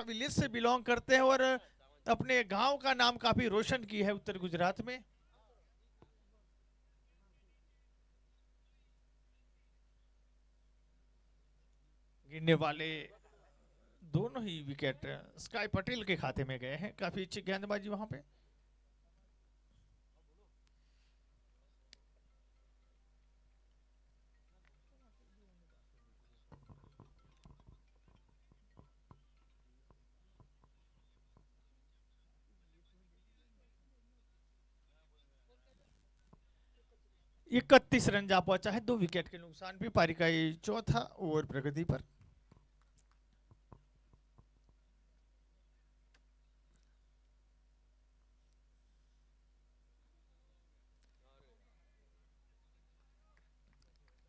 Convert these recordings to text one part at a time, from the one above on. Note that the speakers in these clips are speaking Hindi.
विलेज से बिलोंग करते हैं और अपने गांव का नाम काफी रोशन की है उत्तर गुजरात में। गिरने वाले दोनों ही विकेट स्काई पटेल के खाते में गए हैं। काफी अच्छी गेंदबाजी वहां पे। इकतीस रन जा पहुंचा है 2 विकेट के नुकसान पे। पारी का ये चौथा ओवर प्रगति पर।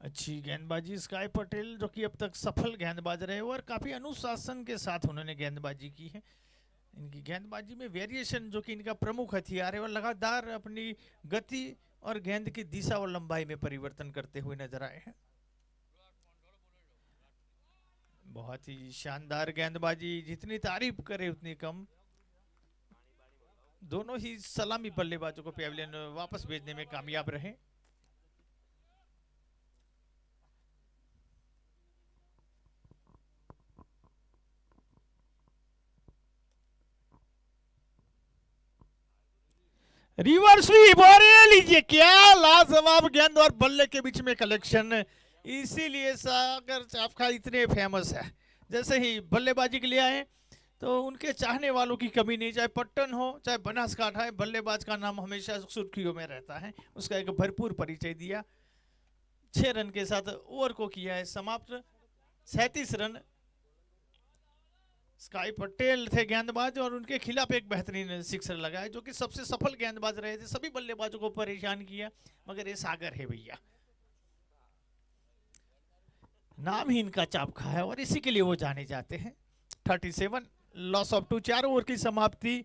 अच्छी गेंदबाजी स्काई पटेल, जो कि अब तक सफल गेंदबाज रहे और काफी अनुशासन के साथ उन्होंने गेंदबाजी की है। इनकी गेंदबाजी में वेरिएशन, जो कि इनका प्रमुख हथियार है, और लगातार अपनी गति और गेंद की दिशा और लंबाई में परिवर्तन करते हुए नजर आए हैं। बहुत ही शानदार गेंदबाजी, जितनी तारीफ करे उतनी कम। दोनों ही सलामी बल्लेबाजों को पेविलियन वापस भेजने में कामयाब रहे। रिवर्स स्वीप, और ये लीजिए क्या लाजवाब गेंद और बल्ले के बीच में कलेक्शन। इसीलिए सागर चाफखा इतने फेमस है। जैसे ही बल्लेबाजी के लिए आए तो उनके चाहने वालों की कमी नहीं, चाहे पट्टन हो चाहे बनासकाठा है, बल्लेबाज का नाम हमेशा सुर्खियों में रहता है। उसका एक भरपूर परिचय दिया। 6 रन के साथ ओवर को किया है समाप्त। 37 रन। स्काई पटेल थे गेंदबाज और उनके खिलाफ एक बेहतरीन सिक्सर लगाया, जो कि सबसे सफल गेंदबाज रहे थे। सभी बल्लेबाजों को परेशान किया, मगर ये सागर है भैया, नाम ही इनका चापखा है और इसी के लिए वो जाने जाते हैं। 37 लॉस ऑफ 2। 4 ओवर की समाप्ति,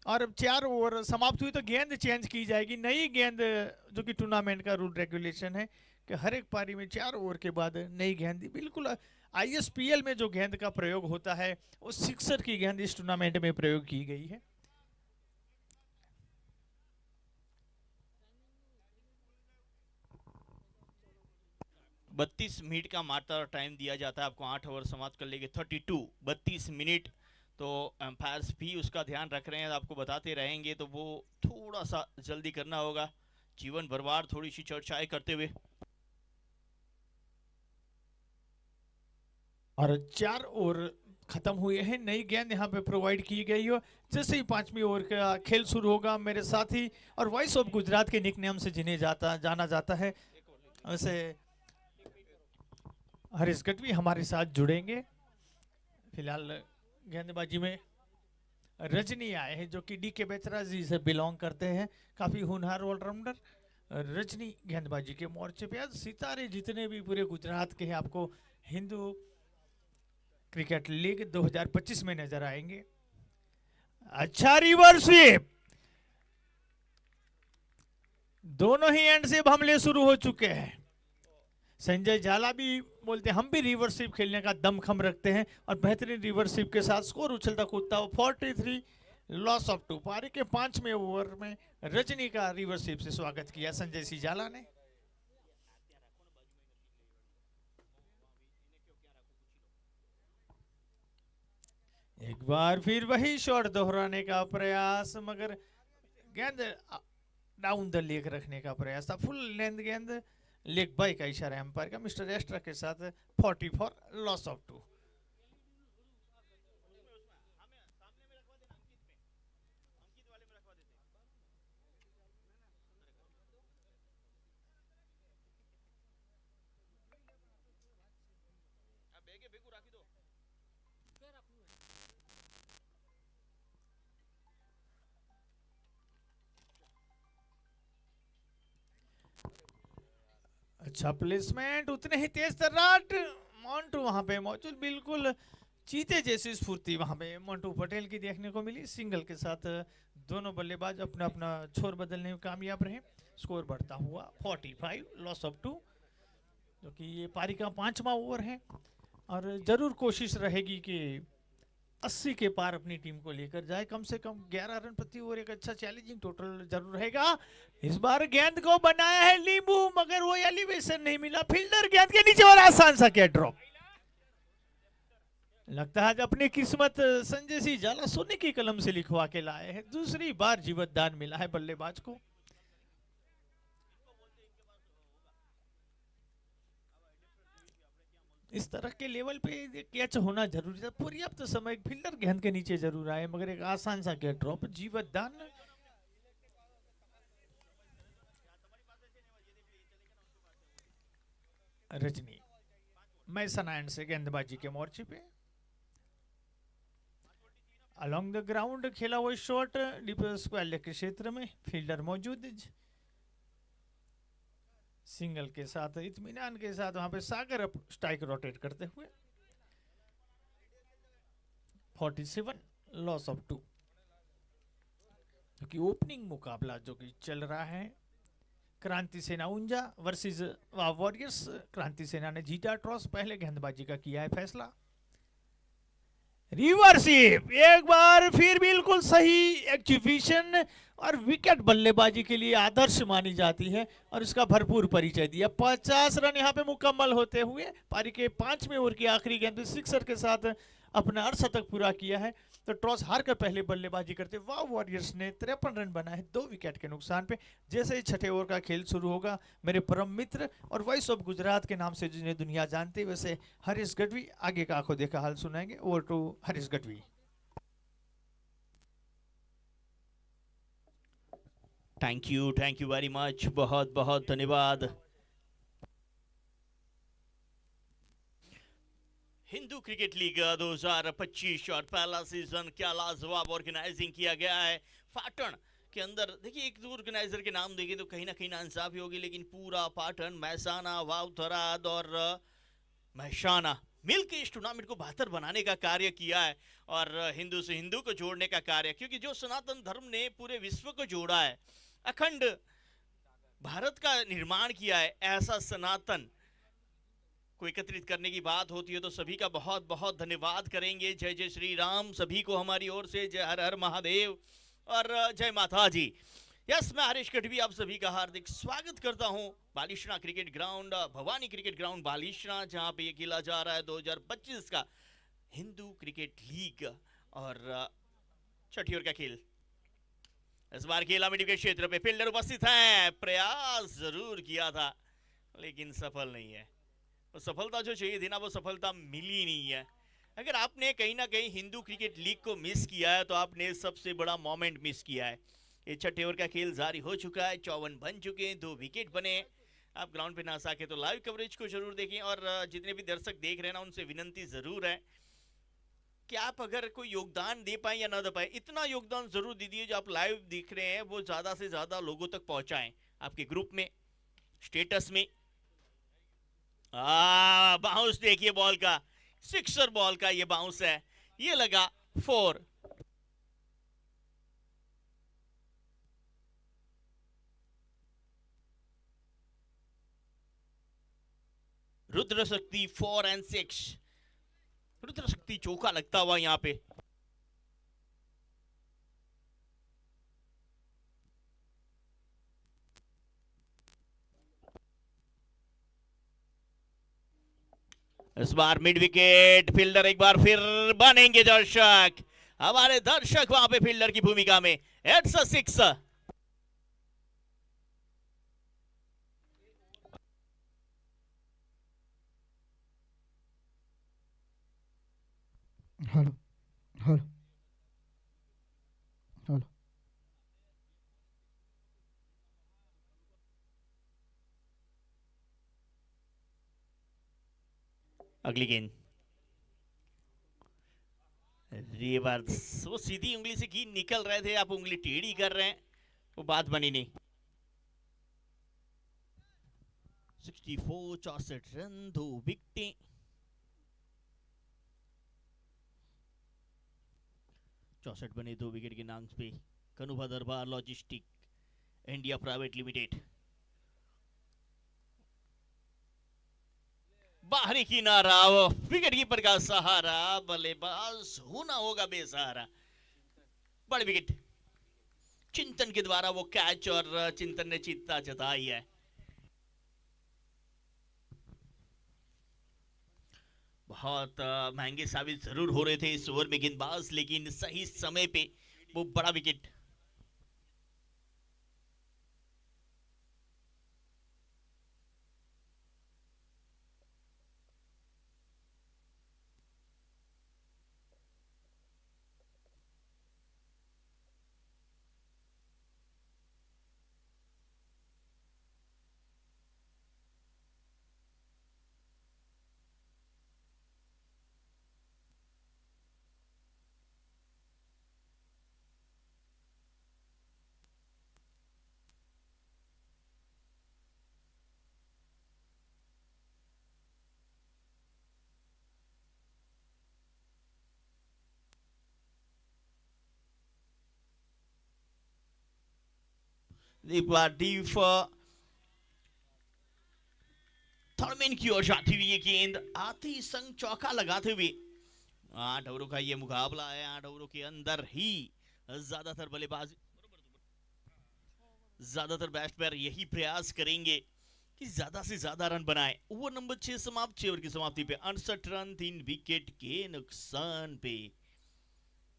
और अब 4 ओवर समाप्त हुई तो गेंद चेंज की जाएगी। नई गेंद, जो कि टूर्नामेंट का रूल रेगुलेशन है कि हर एक पारी में 4 ओवर के बाद नई गेंद। बिल्कुल आईएसपीएल में जो गेंद का प्रयोग होता है, वो सिक्सर की गेंद इस टूर्नामेंट में प्रयोग की गई है। बत्तीस मिनट का मात्र टाइम दिया जाता है आपको, 8 ओवर समाप्त कर लेंगे। 32 मिनट। तो एम्पायर्स भी उसका ध्यान रख रहे हैं, आपको बताते रहेंगे, तो वो थोड़ा सा जल्दी करना होगा। जीवन बर्बाद थोड़ी सी चर्चाएं करते हुए। और 4 ओवर खत्म हुए हैं। नई गेंद यहाँ पे प्रोवाइड की गई हो। जैसे ही 5वीं ओवर का खेल शुरू होगा, मेरे साथी और वॉइस ऑफ गुजरात के निकनेम से जिन्हें जाना जाता है, वैसे हरीश गढ़वी हमारे साथ जुड़ेंगे। फिलहाल गेंदबाजी में रजनी आए हैं, जो कि डी के बेचरा जी से बिलोंग करते हैं। काफी होनहार ऑलराउंडर रजनी गेंदबाजी के मोर्चे पे। आज सितारे जितने भी पूरे गुजरात के हैं, आपको हिंदू क्रिकेट लीग 2025 में नजर आएंगे। अच्छा रिवर्स स्वीप, दोनों ही एंड से हमले शुरू हो चुके हैं। संजय झाला भी बोलते हैं हम भी रिवर्सिव खेलने का दमखम रखते हैं, और बेहतरीन रिवर्सिव के साथ स्कोर उछलता कूदता हो। 43 लॉस ऑफ 2। पारी के 5वें ओवर में रजनी का रिवर्सिव से स्वागत किया संजय सिंह झाला ने। एक बार फिर वही शॉट दोहराने का प्रयास, मगर गेंद डाउन द लेग रखने का प्रयास था। फुल लेंथ गेंद, लेग बाय का इशारा एम्पायर का। मिस्टर एस्ट्रा के साथ 44 लॉस ऑफ 2। अच्छा प्लेसमेंट, उतने ही तेज तर्राट। मोंटू वहां पे मौजूद, बिल्कुल चीते जैसी स्फूर्ति वहां पे मोंटू पटेल की देखने को मिली। सिंगल के साथ दोनों बल्लेबाज अपना अपना छोर बदलने में कामयाब रहे। स्कोर बढ़ता हुआ 45 लॉस ऑफ 2, जो कि ये पारी का 5वां ओवर है। और जरूर कोशिश रहेगी कि 80 के पार अपनी टीम को लेकर जाए, कम से कम 11 रन प्रति ओवर, एक अच्छा चैलेंजिंग टोटल जरूर रहेगा। इस बार गेंद को बनाया है लींबू, मगर वो एलिवेशन नहीं मिला, फील्डर गेंद के नीचे और आसान सा कैच ड्रॉप। लगता है आज अपनी किस्मत संजय सिंह जाला सोने की कलम से लिखवा के लाए हैं, दूसरी बार जीवतदान मिला है बल्लेबाज को। इस तरह के लेवल पे कैच होना जरूरी था, पर्याप्त समय फील्डर गेंद के नीचे जरूर आए, मगर एक आसान सा कैच ड्रॉप, जीवतदान। रजनी मैसन एंड से गेंदबाजी के मोर्चे पे अलोंग द ग्राउंड खेला हुआ शॉट, डीप स्क्वायर के क्षेत्र में फील्डर मौजूद, सिंगल के साथ इत्मीनान के साथ वहां पे सागर अप स्ट्राइक रोटेट करते हुए 47 लॉस ऑफ 2, क्योंकि ओपनिंग मुकाबला जो कि चल रहा है क्रांति सेना ऊंजा वर्सेस वॉरियर्स। क्रांति सेना ने जीता टॉस, पहले गेंदबाजी का किया है फैसला। रिवर्सिप एक बार फिर बिल्कुल सही एग्जीक्यूशन और विकेट बल्लेबाजी के लिए आदर्श मानी जाती है और इसका भरपूर परिचय दिया। 50 रन यहां पे मुकम्मल होते हुए पारी के 5वें ओवर की आखिरी गेंद में सिक्सर के साथ अपना अर्धशतक पूरा किया है। तो टॉस हारकर पहले बल्लेबाजी करते वाव वॉरियर्स ने 53 रन बनाए 2 विकेट के नुकसान पे। जैसे ही छठे ओवर का खेल शुरू होगा, मेरे परम मित्र और वॉइस ऑफ गुजरात के नाम से जिन्हें दुनिया जानती है, वैसे हरीश गढ़वी आगे का आंखों देखा हाल सुनाएंगे। Over to Harish Gadhvi. Thank you very much, बहुत बहुत धन्यवाद। हिंदू क्रिकेट लीग 2025 और पहला सीजन क्या लाजवाब ऑर्गेनाइजिंग किया गया है पाटन के अंदर। देखिए एक दो ऑर्गेनाइजर के नाम देंगे तो कहीं ना कहीं नाइंसाफी होगी, लेकिन पूरा पाटन, महसाना, वाव थराद और महसाना मिलकर इस टूर्नामेंट को बेहतर बनाने का कार्य किया है और हिंदू से हिंदू को जोड़ने का कार्य, क्योंकि जो सनातन धर्म ने पूरे विश्व को जोड़ा है, अखंड भारत का निर्माण किया है, ऐसा सनातन को एकत्रित करने की बात होती है तो सभी का बहुत बहुत धन्यवाद करेंगे। जय जय श्री राम सभी को हमारी ओर से, जय हर हर महादेव और जय माता जी। यस, मैं हरीश गढ़वी आप सभी का हार्दिक स्वागत करता हूं Balishna cricket ground, Bhavani cricket ground Balishna, जहां पे ये खेला जा रहा है 2025 का हिंदू क्रिकेट लीग और छठी ओवर का खेल। इस बार खेला मिड विकेट क्षेत्र पे फील्डर उपस्थित हैं, प्रयास जरूर किया था लेकिन सफल नहीं है। वो सफलता जो चाहिए थी ना, वो सफलता मिली नहीं है। अगर आपने कहीं ना कहीं हिंदू क्रिकेट लीग को मिस किया है तो आपने सबसे बड़ा मोमेंट मिस किया है। ये छठे ओवर का खेल जारी हो चुका है, 54 बन चुके हैं, 2 विकेट बने। आप ग्राउंड पे ना सके तो लाइव कवरेज को जरूर देखें और जितने भी दर्शक देख रहे हैं ना, उनसे विनंती जरूर है कि आप अगर कोई योगदान दे पाए या ना दे पाए, इतना योगदान जरूर दीजिए जो आप लाइव दिख रहे हैं वो ज्यादा से ज्यादा लोगों तक पहुंचाएं, आपके ग्रुप में, स्टेटस में। बाउंस देखिए बॉल का, सिक्सर बॉल का ये बाउंस है, ये लगा 4। रुद्र शक्ति 4 और 6, रुद्र शक्ति चौका लगता हुआ यहां पे। इस बार मिड विकेट, फील्डर एक बार फिर बनेंगे दर्शक, हमारे दर्शक वहां पे फील्डर की भूमिका में। It's a 6। Hello hello hello. अगली गेंद, ये बार वो सीधी उंगली से की निकल रहे थे, आप उंगली टेढ़ी कर रहे हैं, वो बात बनी नहीं। 64, 64 रन, 2 विकेटें। चौसठ बने 2 विकेट के नाम पे कनुभा दरबार लॉजिस्टिक इंडिया प्राइवेट लिमिटेड। बाहरी किनारा, वो विकेट कीपर का सहारा, बल्लेबाज होना होगा बेसहारा। बड़ी विकेट चिंतन के द्वारा वो कैच, और चिंतन ने चिंता जताई है। बहुत महंगे साबित जरूर हो रहे थे इस ओवर में गेंदबाज, लेकिन सही समय पे वो बड़ा विकेट। डीप थर्डमैन की ओर जाती हुई ये गेंद आते ही संग चौका लगाते हुए 8 ओवरों का ये मुकाबला है। 8 ओवरों के अंदर ही ज्यादातर बैट्समैन यही प्रयास करेंगे कि ज्यादा से ज्यादा रन बनाए। ओवर नंबर 6 समाप्त, 6 ओवर की समाप्ति पे 68 रन 3 विकेट के नुकसान पे।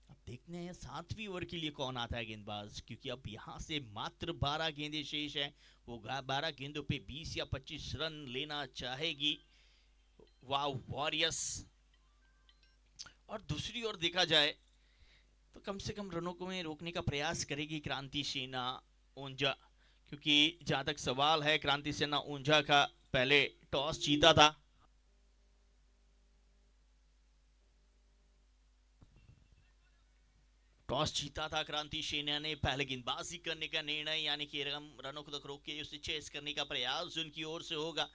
अब देखते हैं 7वीं ओवर के लिए कौन आता है गेंदबाज, क्योंकि अब यहां से मात्र 12 गेंदें शेष हैं। वो 12 गेंदों पे 20 या 25 रन लेना चाहेगी वाह वॉरियर्स। और दूसरी ओर देखा जाए तो कम से कम रनों को में रोकने का प्रयास करेगी क्रांति सेना ऊंझा, क्योंकि जहां तक सवाल है क्रांति सेना ऊंझा का पहले टॉस जीता था। टॉस जीता था क्रांति सेना ने, पहले गेंदबाजी करने का निर्णय, यानी कि रनों को तक रोक के उसे चेस करने का प्रयास उनकी ओर से होगा।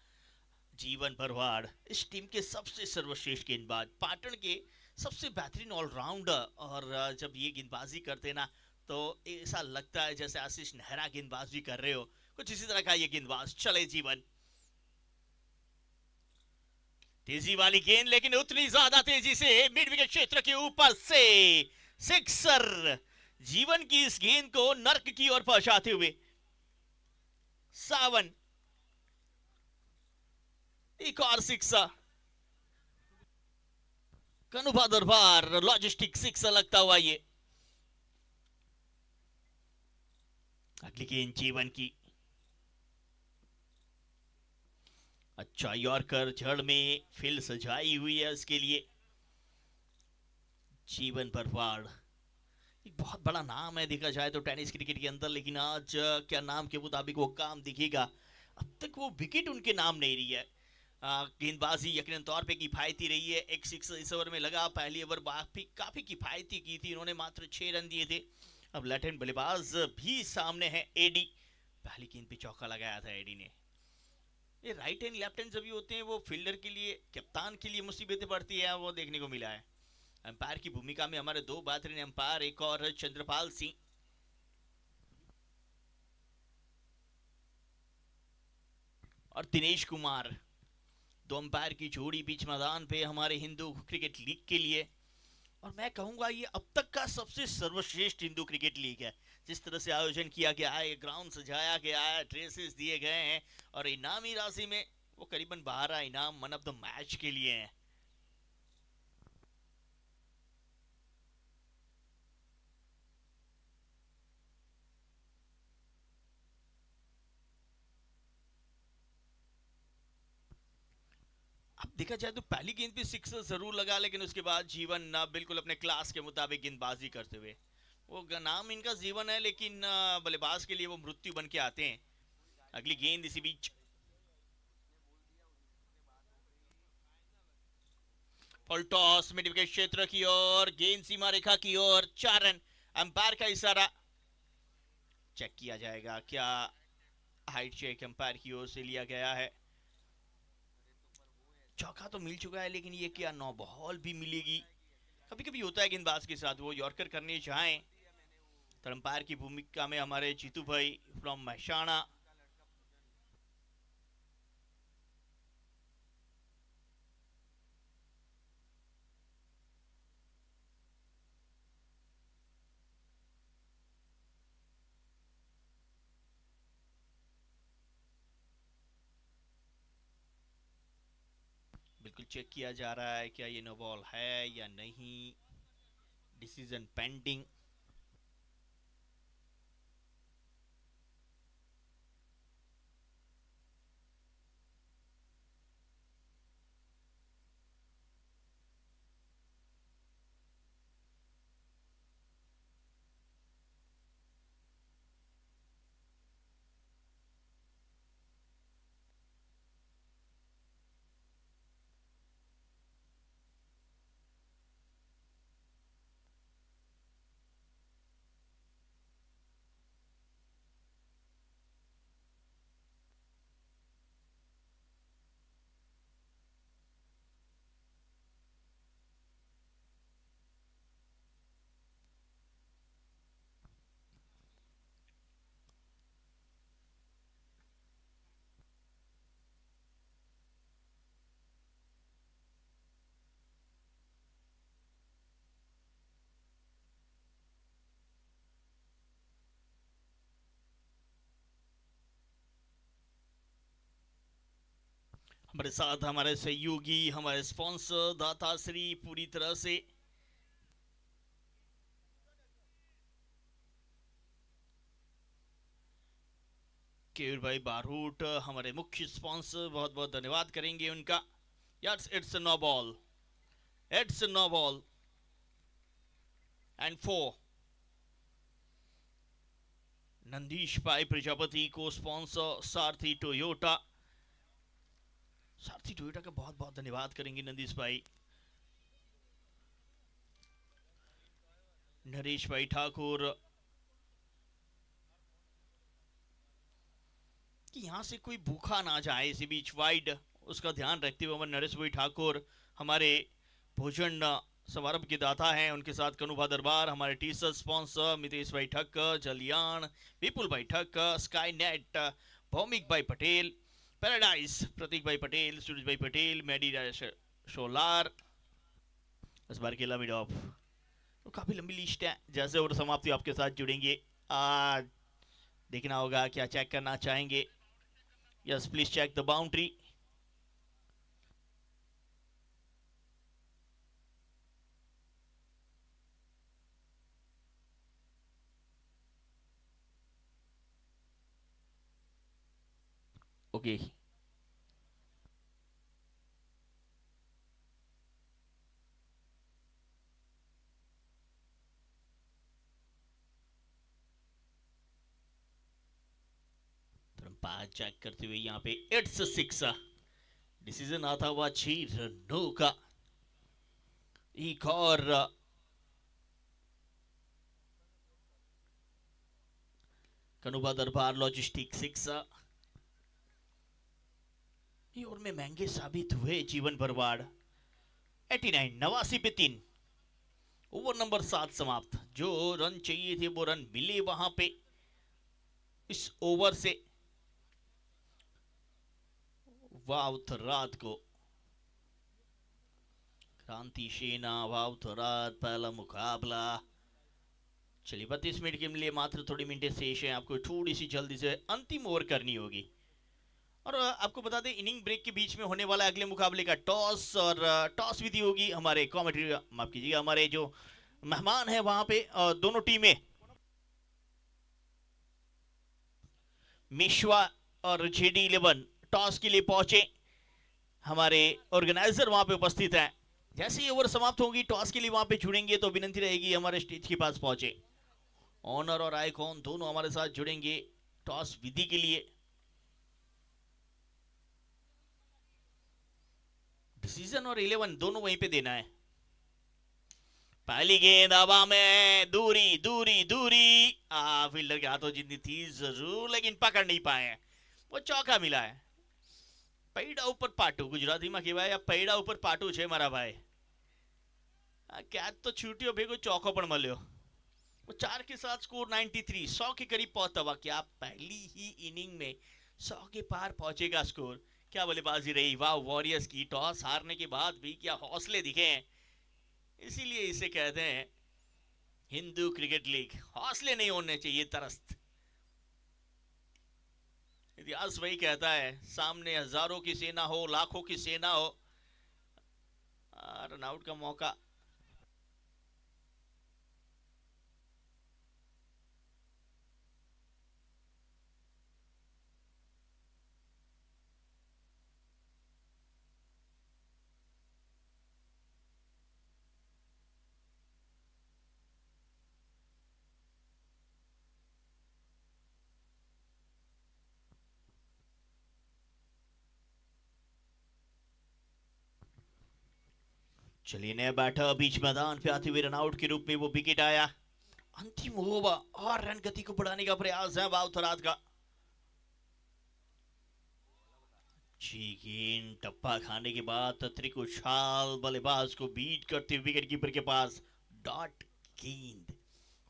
जीवन भरवाड़ इस टीम के सबसे सर्वश्रेष्ठ गेंदबाज, पाटन के सबसे बेहतरीन ऑलराउंडर, और जब ये गेंदबाजी करते ना तो ऐसा लगता है जैसे आशीष नेहरा गेंदबाजी कर रहे हो, कुछ इसी तरह का ये गेंदबाज। चले जीवन, तेजी वाली गेंद, लेकिन उतनी ज्यादा तेजी से मिड विकेट क्षेत्र के ऊपर से सिक्सर। जीवन की इस गेंद को नर्क की ओर पहुंचाते हुए सावन एक और सिक्सर। कनुभा दरबार लॉजिस्टिक सिक्सर लगता हुआ ये। अगली गेंद जीवन की, अच्छा यॉर्कर, जड़ में फिल सजाई हुई है उसके लिए। जीवन भरवाड़ एक बहुत बड़ा नाम है देखा जाए तो टेनिस क्रिकेट के अंदर, लेकिन आज क्या नाम के मुताबिक वो काम दिखेगा। अब तक वो विकेट उनके नाम नहीं रही है। गेंदबाजी यकीनन तौर पे किफायती रही है। एक सिक्स इस ओवर में लगा, पहली ओवर काफी किफायती की थी, इन्होंने मात्र 6 रन दिए थे। अब लेफ्ट हैंड बल्लेबाज भी सामने है एडी, पहली गेंद पे चौका लगाया था एडी ने। ये राइट हैंड लेफ्ट हैंड जब भी होते हैं वो फील्डर के लिए, कप्तान के लिए मुसीबतें पड़ती है, वो देखने को मिला है। अंपायर की भूमिका में हमारे 2 बेहतरीन अंपायर, एक और चंद्रपाल सिंह और दिनेश कुमार, 2 अंपायर की जोड़ी बीच मैदान पे हमारे हिंदू क्रिकेट लीग के लिए। और मैं कहूंगा ये अब तक का सबसे सर्वश्रेष्ठ हिंदू क्रिकेट लीग है। जिस तरह से आयोजन किया गया है, ग्राउंड सजाया गया है, ड्रेसेस दिए गए हैं, और इनामी राशि में वो करीबन 12 इनाम मन ऑफ द मैच के लिए हैं। अब देखा जाए तो पहली गेंद पे सिक्सर जरूर लगा, लेकिन उसके बाद जीवन बिल्कुल अपने क्लास के मुताबिक गेंदबाजी करते हुए, वो नाम इनका जीवन है लेकिन बल्लेबाज के लिए वो मृत्यु बन के आते हैं। अगली गेंद इसी बीच, फुल टॉस मिड विकेट क्षेत्र की ओर, गेंद सीमा रेखा की ओर, 4 रन। अंपायर का इशारा चेक किया जाएगा, क्या हाइट चेक अंपायर की ओर से लिया गया है। चौका तो मिल चुका है, लेकिन ये क्या नो बॉल भी मिलेगी। कभी कभी होता है गेंदबाज के साथ, वो यॉर्कर करने जाएं तो अंपायर की भूमिका में हमारे जीतू भाई फ्रॉम महसाणा। चेक किया जा रहा है क्या ये नो बॉल है या नहीं, डिसीजन पेंडिंग। हमारे साथ हमारे सहयोगी, हमारे स्पॉन्सर दाता श्री पूरी तरह से केवीर भाई बारूट, हमारे मुख्य स्पॉन्सर, बहुत बहुत धन्यवाद करेंगे उनका। Yes, it's no ball, it's no ball and 4। Nandish भाई प्रजापति को स्पॉन्सर सारथी टोयोटा, सारथी टोयोटा का बहुत बहुत धन्यवाद करेंगे नंदीश भाई। नरेश भाई ठाकुर, कि यहां से कोई भूखा ना जाए इसी बीच वाइड, उसका ध्यान रखते हुए हमारे नरेश भाई ठाकुर हमारे भोजन समारोह के दाता हैं, उनके साथ कनुभा दरबार, हमारे टी शर्ट स्पॉन्सर मितेश भाई ठक्कर, जलियान, विपुल भाई ठक्कर, स्काई नेट, भौमिक भाई पटेल, पैराडाइज प्रतीक भाई पटेल, सूरज भाई पटेल, मेडी शोलार, इस बार के मिड ऑफ। तो काफी लंबी लिस्ट है, जैसे और समाप्ति आपके साथ जुड़ेंगे। देखना होगा क्या चेक करना चाहेंगे। Yes, please check the boundary. Okay, check करते हुए यहाँ पे इट्स 6, डिसीजन आता हुआ 6 रनों का। एक और कनुबा दरबार लॉजिस्टिक 6, और में महंगे साबित हुए जीवन भरवाड़। 89 89 पे 3, ओवर नंबर 7 समाप्त। जो रन चाहिए थे वो रन मिले वहां पे इस ओवर से। वाउथ रात को क्रांति सेना वाउथ रात पहला मुकाबला। चलिए 32 मिनट के लिए मात्र थोड़ी मिनटें शेष हैं, आपको थोड़ी सी जल्दी से अंतिम ओवर करनी होगी। और आपको बता दें इनिंग ब्रेक के बीच में होने वाला अगले मुकाबले का टॉस, और टॉस विधि होगी हमारे कमेंट्री, माफ कीजिएगा हमारे जो मेहमान है वहां पे दोनों टीमें मिश्वा और जेडी 11 टॉस के लिए पहुंचे। हमारे ऑर्गेनाइजर वहां पे उपस्थित हैं। जैसे ही ओवर समाप्त होगी टॉस के लिए वहां पे जुड़ेंगे, तो विनंती रहेगी हमारे स्टेज के पास पहुंचे। ऑनर और आइकॉन दोनों हमारे साथ जुड़ेंगे टॉस विधि के लिए। डिसीजन और 11 दोनों वहीं पे देना है। पहली गेंद हवा में, दूरी दूरी दूरी, फील्डर के हाथों जितनी थी जरूर, लेकिन पकड़ नहीं पाए। वो चौका मिला है। पैड़ा ऊपर पाटू, गुजराती में कहेवाय पैड़ा ऊपर पाटू छे मारा भाई। क्या तो छूटियो भेगो चौको पण मल्यो। वो 4 के साथ स्कोर 93, 100 के करीब पहुंचा हुआ। क्या पहली ही इनिंग में 100 के पार पहुंचेगा स्कोर? क्या बल्लेबाजी रही, वाह वॉरियर्स की। टॉस हारने के बाद भी क्या हौसले दिखे हैं, इसीलिए इसे कहते हैं हिंदू क्रिकेट लीग। हौसले नहीं होने चाहिए, तरस्त। इतिहास वही कहता है, सामने हजारों की सेना हो, लाखों की सेना हो, रन आउट का मौका। चलिए नया बैटर बीच मैदान पे आते हुए रनआउट के रूप में वो विकेट आया। अंतिम ओवर और रन गति को बढ़ाने का प्रयास है वावथराज का। जी गेंद टप्पा खाने के बाद त्रिकुशाल बल्लेबाज को बीट करते हुए विकेट कीपर के पास डॉट गेंद।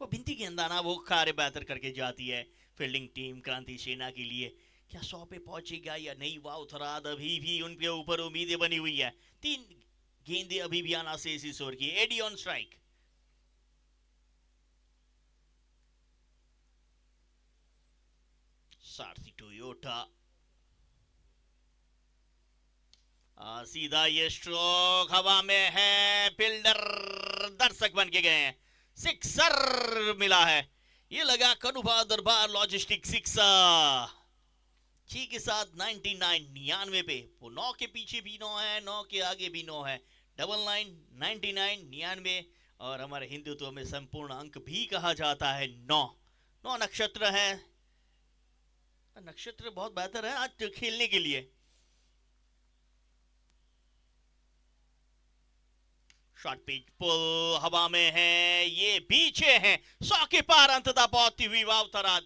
वो बिनती गेंदाना वो कार्य बेहतर करके जाती है फील्डिंग टीम क्रांति सेना के लिए। क्या 100 पे पहुंचेगा या नहीं वावथराज, अभी भी उनके ऊपर उम्मीदें बनी हुई है। 3 गेंदे अभी भी आना से इसी ओवर की। एडी ऑन स्ट्राइक। सारथी टोयोटा सीधा ये स्ट्रोक हवा में है, फील्डर दर्शक बन के गए हैं। सिक्सर मिला है, ये लगा कनुभा दरबार लॉजिस्टिक सिक्सर। 6 के साथ 99 पे वो 9 के पीछे भी 9 है, 9 के आगे भी 9 है। 99 99 और हमारे हिंदुत्व में संपूर्ण अंक भी कहा जाता है 9 नक्षत्र है। नक्षत्र बहुत बेहतर है आज खेलने के लिए। शॉर्ट पिच पुल हवा में है, ये पीछे है। 100 के पार अंततः पहुंचती हुई वावथराज।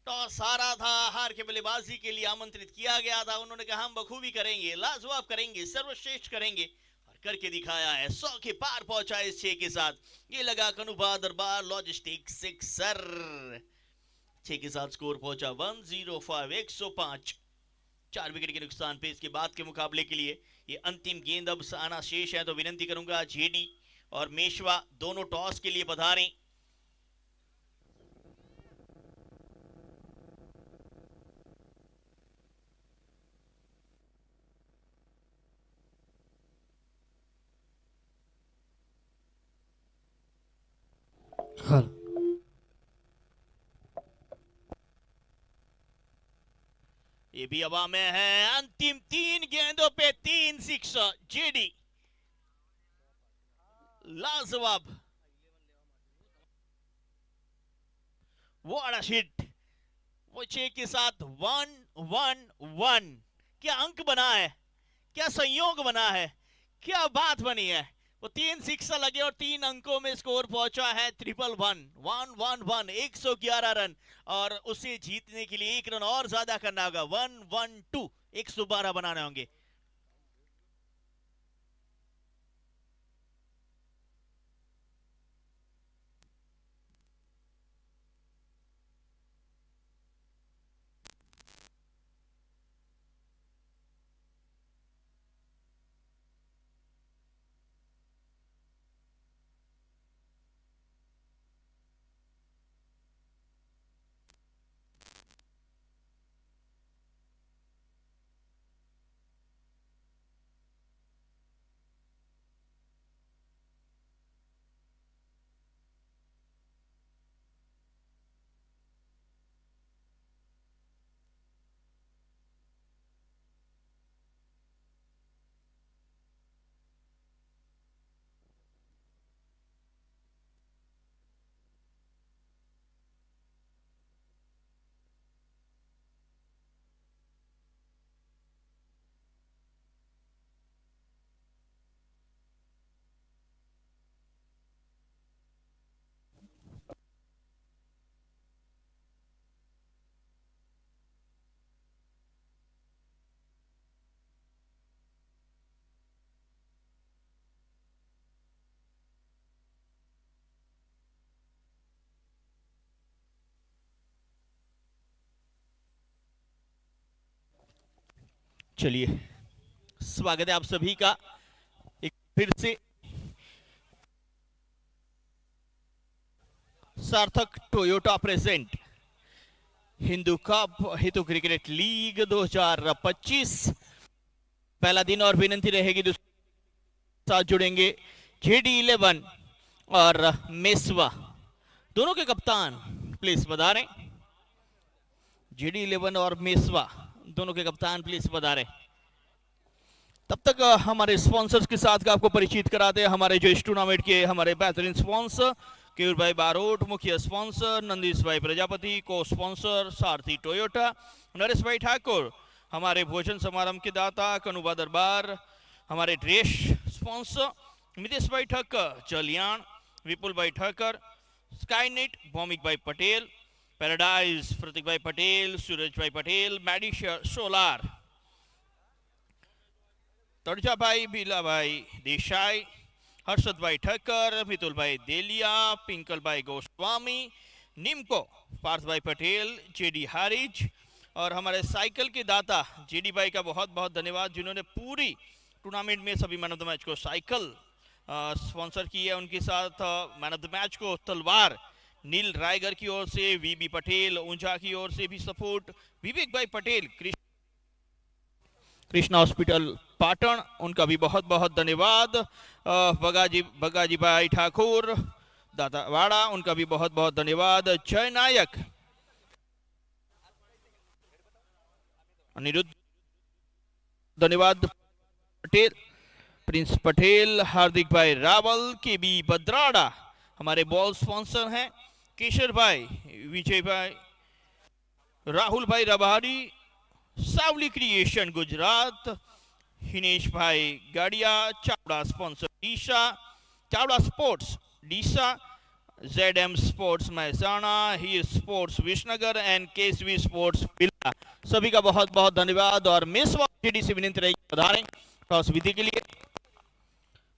टॉस हारा था, हार के बल्लेबाजी के लिए आमंत्रित किया गया था। उन्होंने कहा हम बखूबी करेंगे, लाजवाब करेंगे, सर्वश्रेष्ठ करेंगे और करके दिखाया है। 100 के पार पहुंचा इस 6 के साथ। ये लगा कनुभा दरबार लॉजिस्टिक सिक्सर। 6 के साथ स्कोर पहुंचा 105 105। 4 विकेट के नुकसान पे इसके बाद के मुकाबले के लिए ये अंतिम गेंद अब आना शेष है। तो विनंती करूंगा जेडी और मेशवा दोनों टॉस के लिए पधारें। हाँ। ये भी हवा में है, अंतिम 3 गेंदों पे 3 सिक्सर। जेडी लाजवाब, व्हाट अ हिट। वो 6 के साथ 1-1-1। क्या अंक बना है, क्या संयोग बना है, क्या बात बनी है। वो 3 सिक्सर लगे और 3 अंकों में स्कोर पहुंचा है 1-1-1 111 रन। और उसे जीतने के लिए 1 रन और ज्यादा करना होगा। 112 112 बनाने होंगे। चलिए स्वागत है आप सभी का एक फिर से सार्थक टोयोटा प्रेजेंट हिंदू कप हेतु क्रिकेट लीग 2025 पहला दिन और विनंती रहेगी साथ जुड़ेंगे JD11 और मेसवा, दोनों के कप्तान प्लीज बता रहे। JD11 और मेसवा दोनों के कप्तान प्लीज बता रहे। तब तक हमारे स्पॉन्सर्स के साथ का आपको परिचित कराते हैं। हमारे जो इस टूर्नामेंट के हमारे बेहतरीन स्पॉन्सर केयूर भाई बारोट, मुख्य स्पॉन्सर नंदीश भाई प्रजापति, को स्पॉन्सर सारथी टोयोटा, नरेश भाई ठाकुर, हमारे भोजन समारंभ के दाता कनुबा दरबार, हमारे ड्रेस स्पॉन्सर मितेश भाई ठक्कर, जलियान, विपुल भाई ठक्कर, स्काईनेट भौमिक भाई पटेल, पैराडाइज प्रतीक भाई पटेल, सूरज भाई पटेल, मैडिशर सोलार, तड़जा भाई, बीला भाई देसाई, हर्षद भाई ठक्कर, मितुल भाई देलिया, पिंकल भाई गोस्वामी, निमको पार्थ भाई पटेल, JD हारिज और हमारे साइकिल के दाता JD भाई का बहुत बहुत धन्यवाद, जिन्होंने पूरी टूर्नामेंट में सभी मैन ऑफ द मैच को साइकिल स्पॉन्सर की है। उनके साथ मैन ऑफ द मैच को तलवार नील रायगर की ओर से, VB पटेल ऊंचा की ओर से भी सपोर्ट, विवेक भाई पटेल कृष्णा हॉस्पिटल पाटन, उनका भी बहुत बहुत धन्यवाद। बगाजी भाई ठाकुर दातावाड़ा, उनका भी बहुत बहुत धन्यवाद। जय नायक अनिरुद्ध धन्यवाद पटेल, प्रिंस पटेल, हार्दिक भाई रावल, KB बद्राड़ा हमारे बॉल स्पॉन्सर हैं, केशर भाई, विजय भाई, राहुल भाई रबारी, सावली क्रिएशन गुजरात, हिनेश भाई Gadhiya, Chavda sponsor Deesa, Chavda sports Deesa, ZM sports Mehsana, ही sports Visnagar and KSV sports Billa, सभी का बहुत बहुत धन्यवाद। और मेसवा JD से विनती रहेगी बधाएं टॉस विधि के लिए,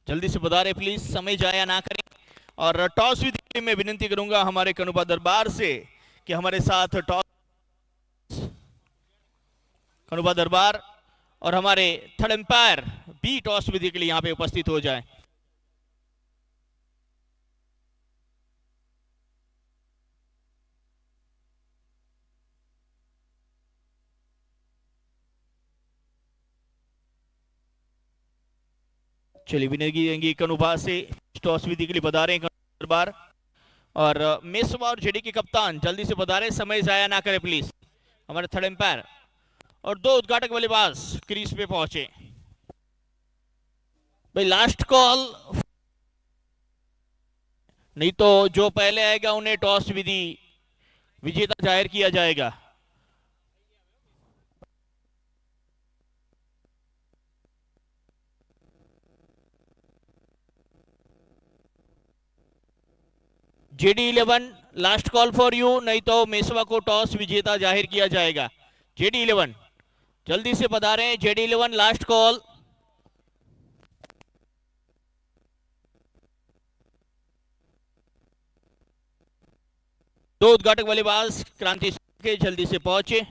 जल्दी से बता रहे प्लीज, समय जाया ना करें। और टॉस विधि के लिए मैं विनती करूंगा हमारे कनुबा दरबार से कि हमारे साथ टॉस कनुबा दरबार और हमारे थर्ड एम्पायर भी टॉस विधि के लिए यहां पे उपस्थित हो जाए। चलिए विनती देंगी कनुबा से, टॉस विधि के लिए बता रहे हैं दरबार और मेसवा और JD के कप्तान जल्दी से बता रहे, समय जाया ना करें प्लीज। हमारे थर्ड एम्पायर और दो उद्घाटक बल्लेबाज क्रीज पे पहुंचे। भाई लास्ट कॉल, नहीं तो जो पहले आएगा उन्हें टॉस विधि विजेता जाहिर किया जाएगा। JD11 last call for you, नहीं तो मेसवा को टॉस विजेता जाहिर किया जाएगा। JD11 जल्दी से बता रहे हैं, JD11 लास्ट कॉल। दो उद्घाटक बल्लेबाज क्रांति के जल्दी से पहुंचे।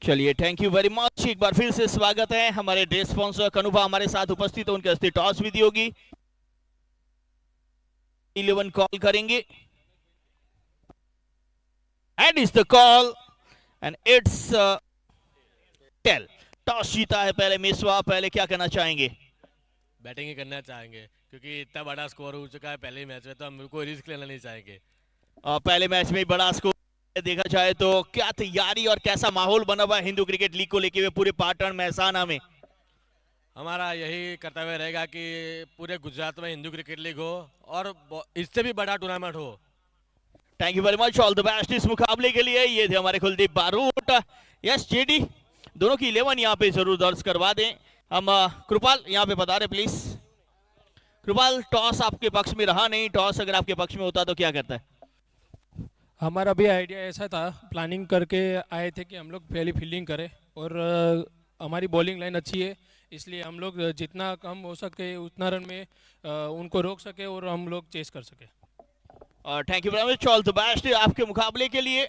चलिए थैंक यू वेरी मच, एक बार फिर से स्वागत है। हमारे ड्रेस स्पॉन्सर कनुबा हमारे साथ उपस्थित है, उनके हस्ते टॉस विधि होगी। 11 कॉल करेंगे and is the call and it's tail. Toss जीता है पहले मेसवा, पहले क्या करना चाहेंगे? बैटिंग ही करना चाहेंगे क्योंकि इतना बड़ा स्कोर हो चुका है पहले ही मैच में, तो हम कोई रिस्क लेना नहीं चाहेंगे। पहले मैच में बड़ा स्कोर देखा जाए तो क्या तैयारी और कैसा माहौल बना हुआ है हिंदू क्रिकेट लीग को लेके हुए पूरे पाटन महसाना में? हमारा यही कर्तव्य रहेगा कि पूरे गुजरात में हिंदू क्रिकेट लीग हो और इससे भी बड़ा टूर्नामेंट हो। Thank you very much, all the best इस मुकाबले के लिए। ये थे हमारे कुलदीप बारोट। यस JD दोनों की 11 यहाँ पे जरूर दर्ज करवा दें। हम कृपाल यहाँ पे बता रहे प्लीज। कृपाल टॉस आपके पक्ष में रहा नहीं, टॉस अगर आपके पक्ष में होता तो क्या करता है? हमारा भी आइडिया ऐसा था, प्लानिंग करके आए थे कि हम लोग पहली फील्डिंग करें और हमारी बॉलिंग लाइन अच्छी है, इसलिए हम लोग जितना कम हो सके उतना रन में उनको रोक सके और हम लोग चेस कर सके। Thank you very much, all the best आपके मुकाबले के लिए।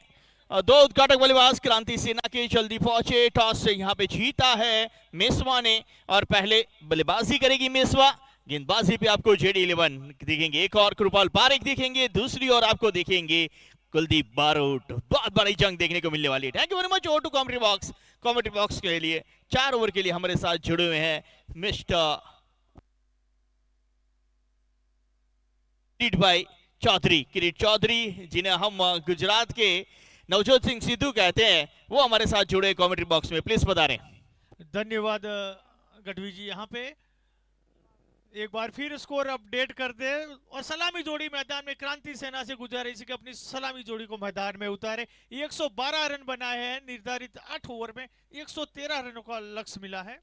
दो उद्घाटक बल्लेबाज क्रांति सेना के जल्दी पहुंचे, टॉस से यहाँ पे जीता है मिसवा ने और पहले बल्लेबाजी करेगी मिसवा। गेंदबाजी पे आपको जेडी11 दिखेंगे, एक और कृपाल पारेख दिखेंगे, दूसरी और आपको दिखेंगे कुलदीप बारोट। बहुत बड़ी जंग देखने को मिलने वाली है। Thank you very much. To commentary box के लिए 4 ओवर के लिए हमारे साथ जुड़े हुए हैं मिस्टर भाई चौधरी, किरीट चौधरी, जिन्हें हम गुजरात के नवजोत सिंह सिद्धू कहते हैं, वो हमारे साथ जुड़े कमेंट्री बॉक्स में। प्लीज बता रहे हैं। धन्यवाद गढ़वी जी। यहाँ पे एक बार फिर स्कोर अपडेट कर दे और सलामी जोड़ी मैदान में क्रांति सेना से गुजारिश कि अपनी सलामी जोड़ी को मैदान में उतारे। 112 रन बनाए हैं निर्धारित 8 ओवर में, 113 रनों का लक्ष्य मिला है।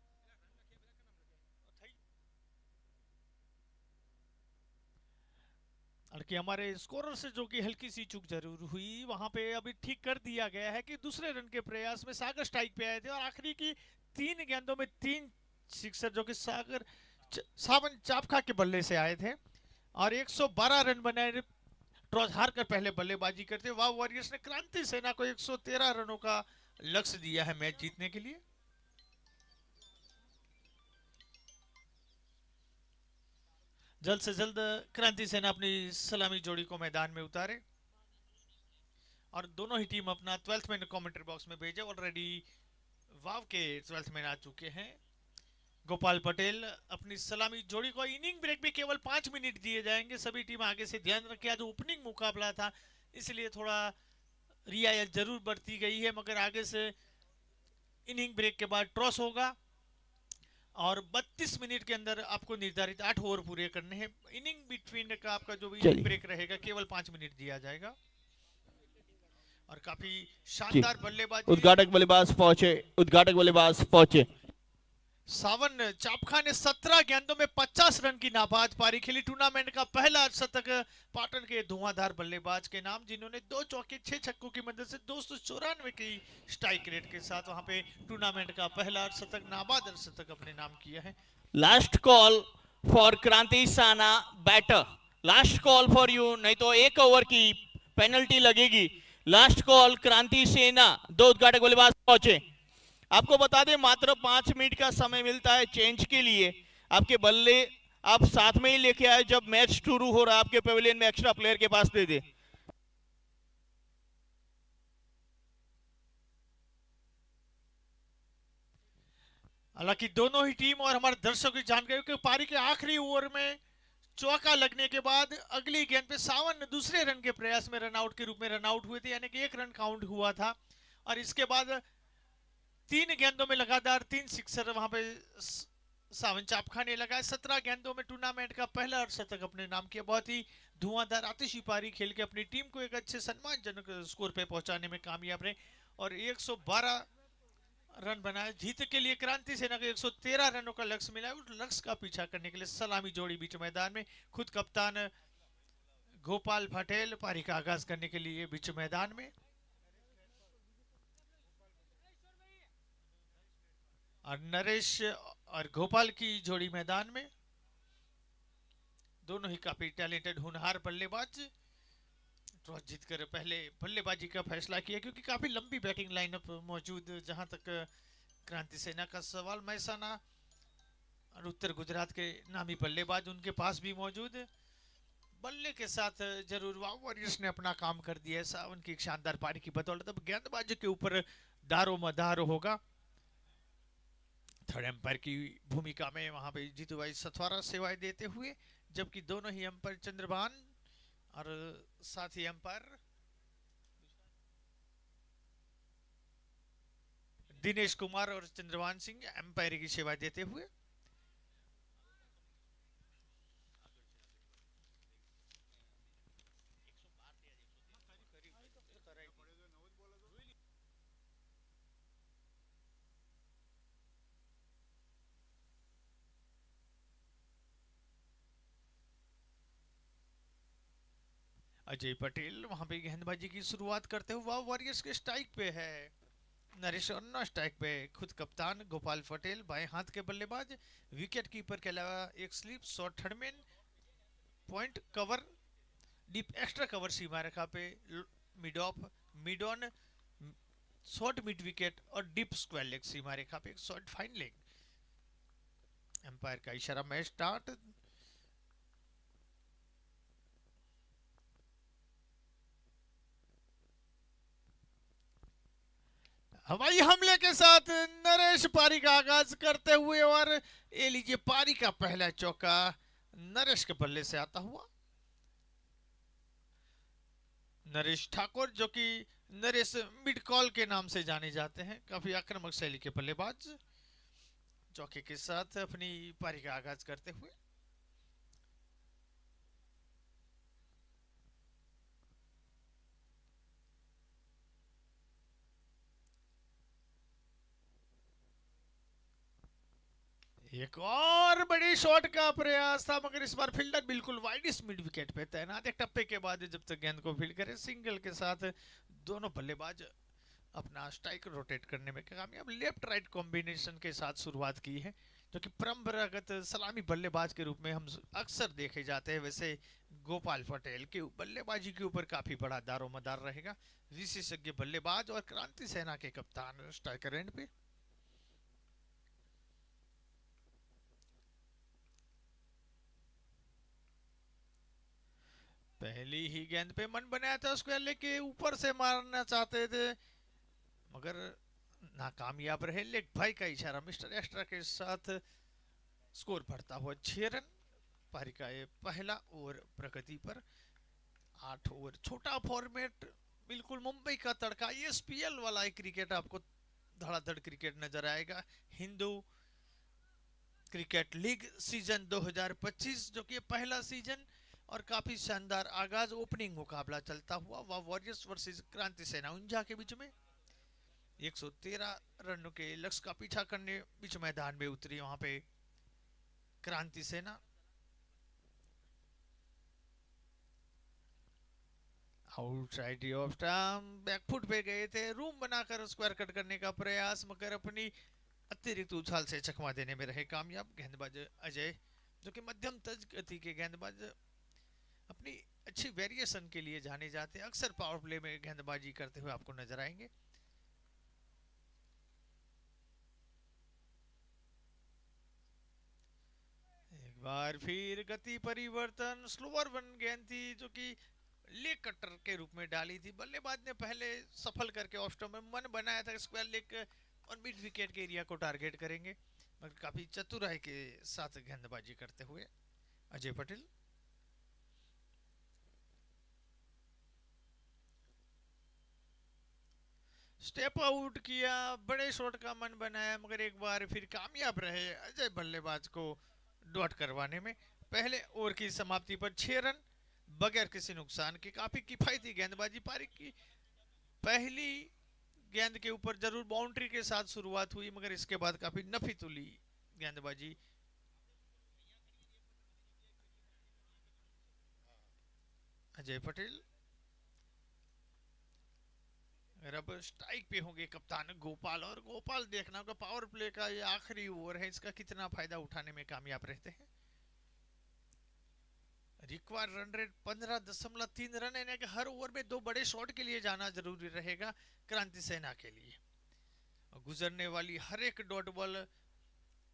हालांकि हमारे स्कोरर से जो कि हल्की सी चूक जरूर हुई, वहां पे अभी ठीक कर दिया गया है कि दूसरे रन के प्रयास में सागर स्ट्राइक पे आए थे और आखिरी की 3 गेंदों में 3 सिक्सर जो कि सावन चापखा के बल्ले से आए थे और 112 रन बनाए, टॉस हार कर पहले बल्लेबाजी करते। वाव वॉरियर्स ने क्रांति सेना को 113 रनों का लक्ष्य दिया है मैच जीतने के लिए। जल्द से जल्द क्रांति सेना अपनी सलामी जोड़ी को मैदान में उतारे और दोनों ही टीम अपना 12th मैन कमेंट्री बॉक्स में भेजे। ऑलरेडी वाव के 12th मैन आ चुके हैं। गोपाल पटेल अपनी सलामी जोड़ी को इनिंग ब्रेक में केवल 5 मिनट दिए जाएंगे। सभी टीम आगे से ध्यान रखें, आज ओपनिंग मुकाबला था इसलिए थोड़ा रियायत जरूर बरती गई है, मगर आगे से इनिंग ब्रेक के बाद टॉस होगा और 32 मिनट के अंदर आपको निर्धारित 8 ओवर पूरे करने हैं। इनिंग बिटवीन का आपका जो भी इनिंग ब्रेक रहेगा केवल 5 मिनट दिया जाएगा और काफी शानदार बल्लेबाजी। उद्घाटक बल्लेबाज पहुंचे। सावन चापखा ने 17 गेंदों में 50 रन की नाबाद पारी खेली। टूर्नामेंट का पहला शतक पाटन के धुआंधार बल्लेबाज के नाम, जिन्होंने 2 चौके 6 छक्कों की मदद से 294 की स्ट्राइक रेट के साथ वहां पे टूर्नामेंट का पहला शतक, नाबाद शतक अपने नाम किया है। Last call for Kranti Sena batter, last call for you, नहीं तो 1 ओवर की पेनल्टी लगेगी। लास्ट कॉल क्रांति सेना। 2 उद्घाटक बल्लेबाज पहुंचे। आपको बता दें मात्र 5 मिनट का समय मिलता है चेंज के लिए। आपके बल्ले आप साथ में ही लेके आए, जब मैच शुरू हो रहा है आपके पेविलियन में एक्स्ट्रा प्लेयर के पास दे दे। हालांकि दोनों ही टीम और हमारे दर्शकों की जानकारी कि पारी के आखिरी ओवर में चौका लगने के बाद अगली गेंद पे सावन दूसरे रन के प्रयास में रनआउट के रूप में रनआउट हुए थे, यानी कि 1 रन काउंट हुआ था और इसके बाद 3 गेंदों में लगातार 3 सिक्सर वहां पे सावन चापखा ने लगाए। 17 गेंदों में टूर्नामेंट का पहला शतक अपने नाम किया। बहुत ही धुआंधार आतिशी पारी खेल के अपनी टीम को एक अच्छे सम्मानजनक स्कोर पे पहुंचाने में कामयाब रहे और 112 रन बनाए। जीत के लिए क्रांति सेना को 113 रनों का लक्ष्य मिला। उस लक्ष्य का पीछा करने के लिए सलामी जोड़ी बीच मैदान में, खुद कप्तान गोपाल पटेल पारी का आगाज करने के लिए बीच मैदान में और नरेश और गोपाल की जोड़ी मैदान में। दोनों ही काफी टैलेंटेड होनहार बल्लेबाज टॉस जीतकर पहले बल्लेबाजी का फैसला किया, क्योंकि काफी लंबी बैटिंग लाइनअप मौजूद। जहां तक क्रांति सेना का सवाल, महसाना और उत्तर गुजरात के नामी बल्लेबाज उनके पास भी मौजूद। बल्ले के साथ जरूर वाव वॉरियर्स ने अपना काम कर दिया है सावन की शानदार पारी की बदौलत। अब गेंदबाजी के ऊपर दारो मदार होगा। थर्ड एम्पायर की भूमिका में वहां पे जीतू भाई सथवारा सेवाएं देते हुए, जबकि दोनों ही एम्पायर चंद्रभान और साथ ही एम्पायर दिनेश कुमार और चंद्रभान सिंह एम्पायर की सेवा देते हुए। अजय पटेल वहां पे गेंदबाजी की शुरुआत करते हुए वाव वॉरियर्स के स्ट्राइक पे है। नरेश और नौ स्ट्राइक पे खुद कप्तान गोपाल पटेल, बाएं हाथ के बल्लेबाज, विकेट कीपर के अलावा एक slip shot third man, point cover, deep extra cover सीमा रेखा पे, mid off, mid on, short mid wicket और डीप स्क्वायर लेग सीमा रेखा पे एक शॉर्ट फाइन लेग। एम्पायर का इशारा, मैच स्टार्ट। हवाई हमले के साथ नरेश पारी का आगाज करते हुए, और ये लीजिए पारी का पहला चौका नरेश के बल्ले से आता हुआ। नरेश ठाकुर, जो कि नरेश मिड कॉल के नाम से जाने जाते हैं, काफी आक्रामक शैली के बल्लेबाज, चौके के साथ अपनी पारी का आगाज करते हुए। एक और बड़ी शॉट का प्रयास था, मगर इस बार फील्डर बिल्कुल वाइडिस मिड विकेट पे तैनात। एक टप्पे के बाद जब तक गेंद को फील्ड करे, सिंगल के साथ दोनों बल्लेबाज अपना स्ट्राइक रोटेट करने में कामयाब। लेफ्ट राइट कॉम्बिनेशन के साथ शुरुआत की है, जो कि परंपरागत सलामी बल्लेबाज के रूप में हम अक्सर देखे जाते हैं। वैसे गोपाल पटेल के बल्लेबाजी के ऊपर काफी बड़ा दारोमदार रहेगा। विशेषज्ञ बल्लेबाज और क्रांति सेना के कप्तान स्ट्राइकर एंड पे। पहली ही गेंद पे मन बनाया था, स्क्वायर लेग के ऊपर से मारना चाहते थे, मगर नाकामयाब रहे। लेग भाई का इशारा, मिस्टर एक्स्ट्रा के साथ स्कोर बढ़ता हुआ 6 रन। पारी का ये पहला ओवर प्रगति पर। 8 ओवर छोटा फॉर्मेट, बिल्कुल मुंबई का तड़का, ESPL वाला एक क्रिकेट आपको धड़ाधड़ क्रिकेट नजर आएगा। हिंदू क्रिकेट लीग सीजन 2025, जो कि पहला सीजन, और काफी शानदार आगाज। ओपनिंग मुकाबला चलता हुआ वॉरियर्स वर्सेस क्रांति सेना उंझा के बीच में। 113 रनों के लक्ष्य का पीछा करने बीच मैदान में उतरी वहां पे क्रांति सेना। आउटसाइड ऑफ स्टंप, बैकफुट पे गए थे, रूम बनाकर स्क्वायर कट करने का प्रयास, मगर अपनी अतिरिक्त उछाल से चकमा देने में रहे कामयाब गेंदबाज अजय, जो कि मध्यम तेज गति के गेंदबाज अपनी अच्छी वेरिएशन के लिए जाने जाते हैं। अक्सर पावर प्ले में गेंदबाजी करते हुए आपको नजर आएंगे। एक बार फिर गति परिवर्तन, स्लोअर वन गेंद थी, जो कि लेग कटर के रूप में डाली थी। बल्लेबाज ने पहले सफल करके ऑफ स्टंप में मन बनाया था, स्क्वायर लेग और मिड विकेट के एरिया को टारगेट करेंगे, मगर काफी चतुराई के साथ गेंदबाजी करते हुए अजय पटेल। स्टेप आउट किया, बड़े शॉट का मन बनाया, मगर एक बार फिर कामयाब रहे अजय बल्लेबाज को डॉट करवाने में। पहले ओवर की समाप्ति पर 6 रन बगैर किसी नुकसान के। काफी किफायती गेंदबाजी। पारी की पहली गेंद के ऊपर जरूर बाउंड्री के साथ शुरुआत हुई, मगर इसके बाद काफी नफी तुली गेंदबाजी। अजय पटेल अब स्ट्राइक पे होंगे कप्तान गोपाल, और गोपाल देखना होगा पावर प्ले का ये आखिरी ओवर है, इसका कितना फायदा उठाने में कामयाब रहते हैं। रिक्वायर्ड रन रेट 15.3 रन, यानी कि हर ओवर में 2 बड़े शॉट के लिए जाना जरूरी रहेगा क्रांति सेना के लिए। गुजरने वाली हर एक डॉट बॉल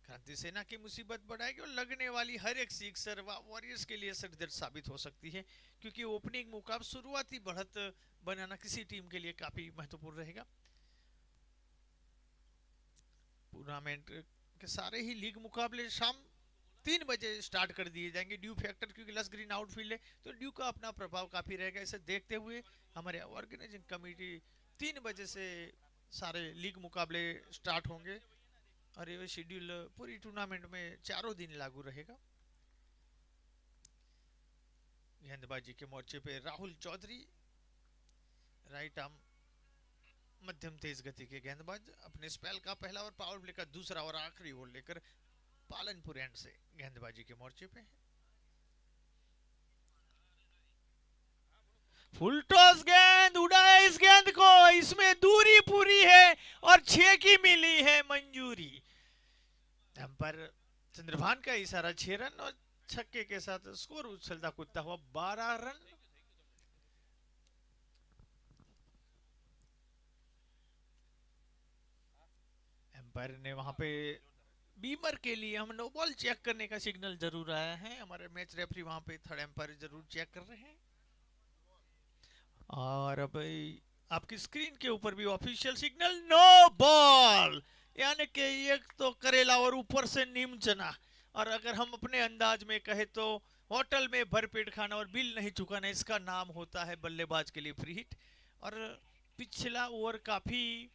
क्रांति सेना की मुसीबत बढ़ाएगी, और लगने वाली हर एक सिक्सर वॉरियर्स के लिए सिरदर्द साबित हो सकती है, क्योंकि ओपनिंग मुकाबला शुरुआती बढ़त बनाना किसी टीम के लिए काफी महत्वपूर्ण रहेगा। टूर्नामेंट के सारे ही लीग मुकाबले शाम 3 बजे स्टार्ट कर दिए जाएंगे। ड्यू फैक्टर, क्योंकि लस ग्रीन आउटफील्ड है, तो ड्यू का अपना प्रभाव काफी रहेगा। इसे देखते हुए हमारे ऑर्गेनाइजिंग कमेटी 3 बजे से सारे लीग मुकाबले स्टार्ट होंगे, और ये शेड्यूल पूरी टूर्नामेंट में चारों दिन लागू रहेगा। गेंदबाजी के मोर्चे पे राहुल चौधरी, राइट आर्म मध्यम तेज गति के गेंदबाज, अपने स्पेल का पहला और पावर प्ले का दूसरा और आखिरी ओवर लेकर पालनपुर एंड से गेंदबाजी के मोर्चे पे है। फुल टॉस गेंद उड़ाया इस गेंद को, इसमें दूरी पूरी है और 6 की मिली है मंजूरी। अंपायर चंद्रभान का इशारा 6 रन और छक्के के साथ स्कोर उछलता कूदता हुआ 12 रन। अंपायर ने वहां पे बीमर के लिए हम नो बॉल चेक करने का सिग्नल जरूर आया है। हमारे मैच रेफरी वहां पे थर्ड एम्पायर जरूर चेक कर रहे हैं। और अब आपकी स्क्रीन के ऊपर भी ऑफिशियल सिग्नल नो बॉल, यानी कि एक तो करेला और ऊपर से नीम चना। और अगर हम अपने अंदाज में कहे तो होटल में भरपेट खाना और बिल नहीं चुकाना, इसका नाम होता है बल्लेबाज के लिए फ्री हिट। और पिछला ओवर काफी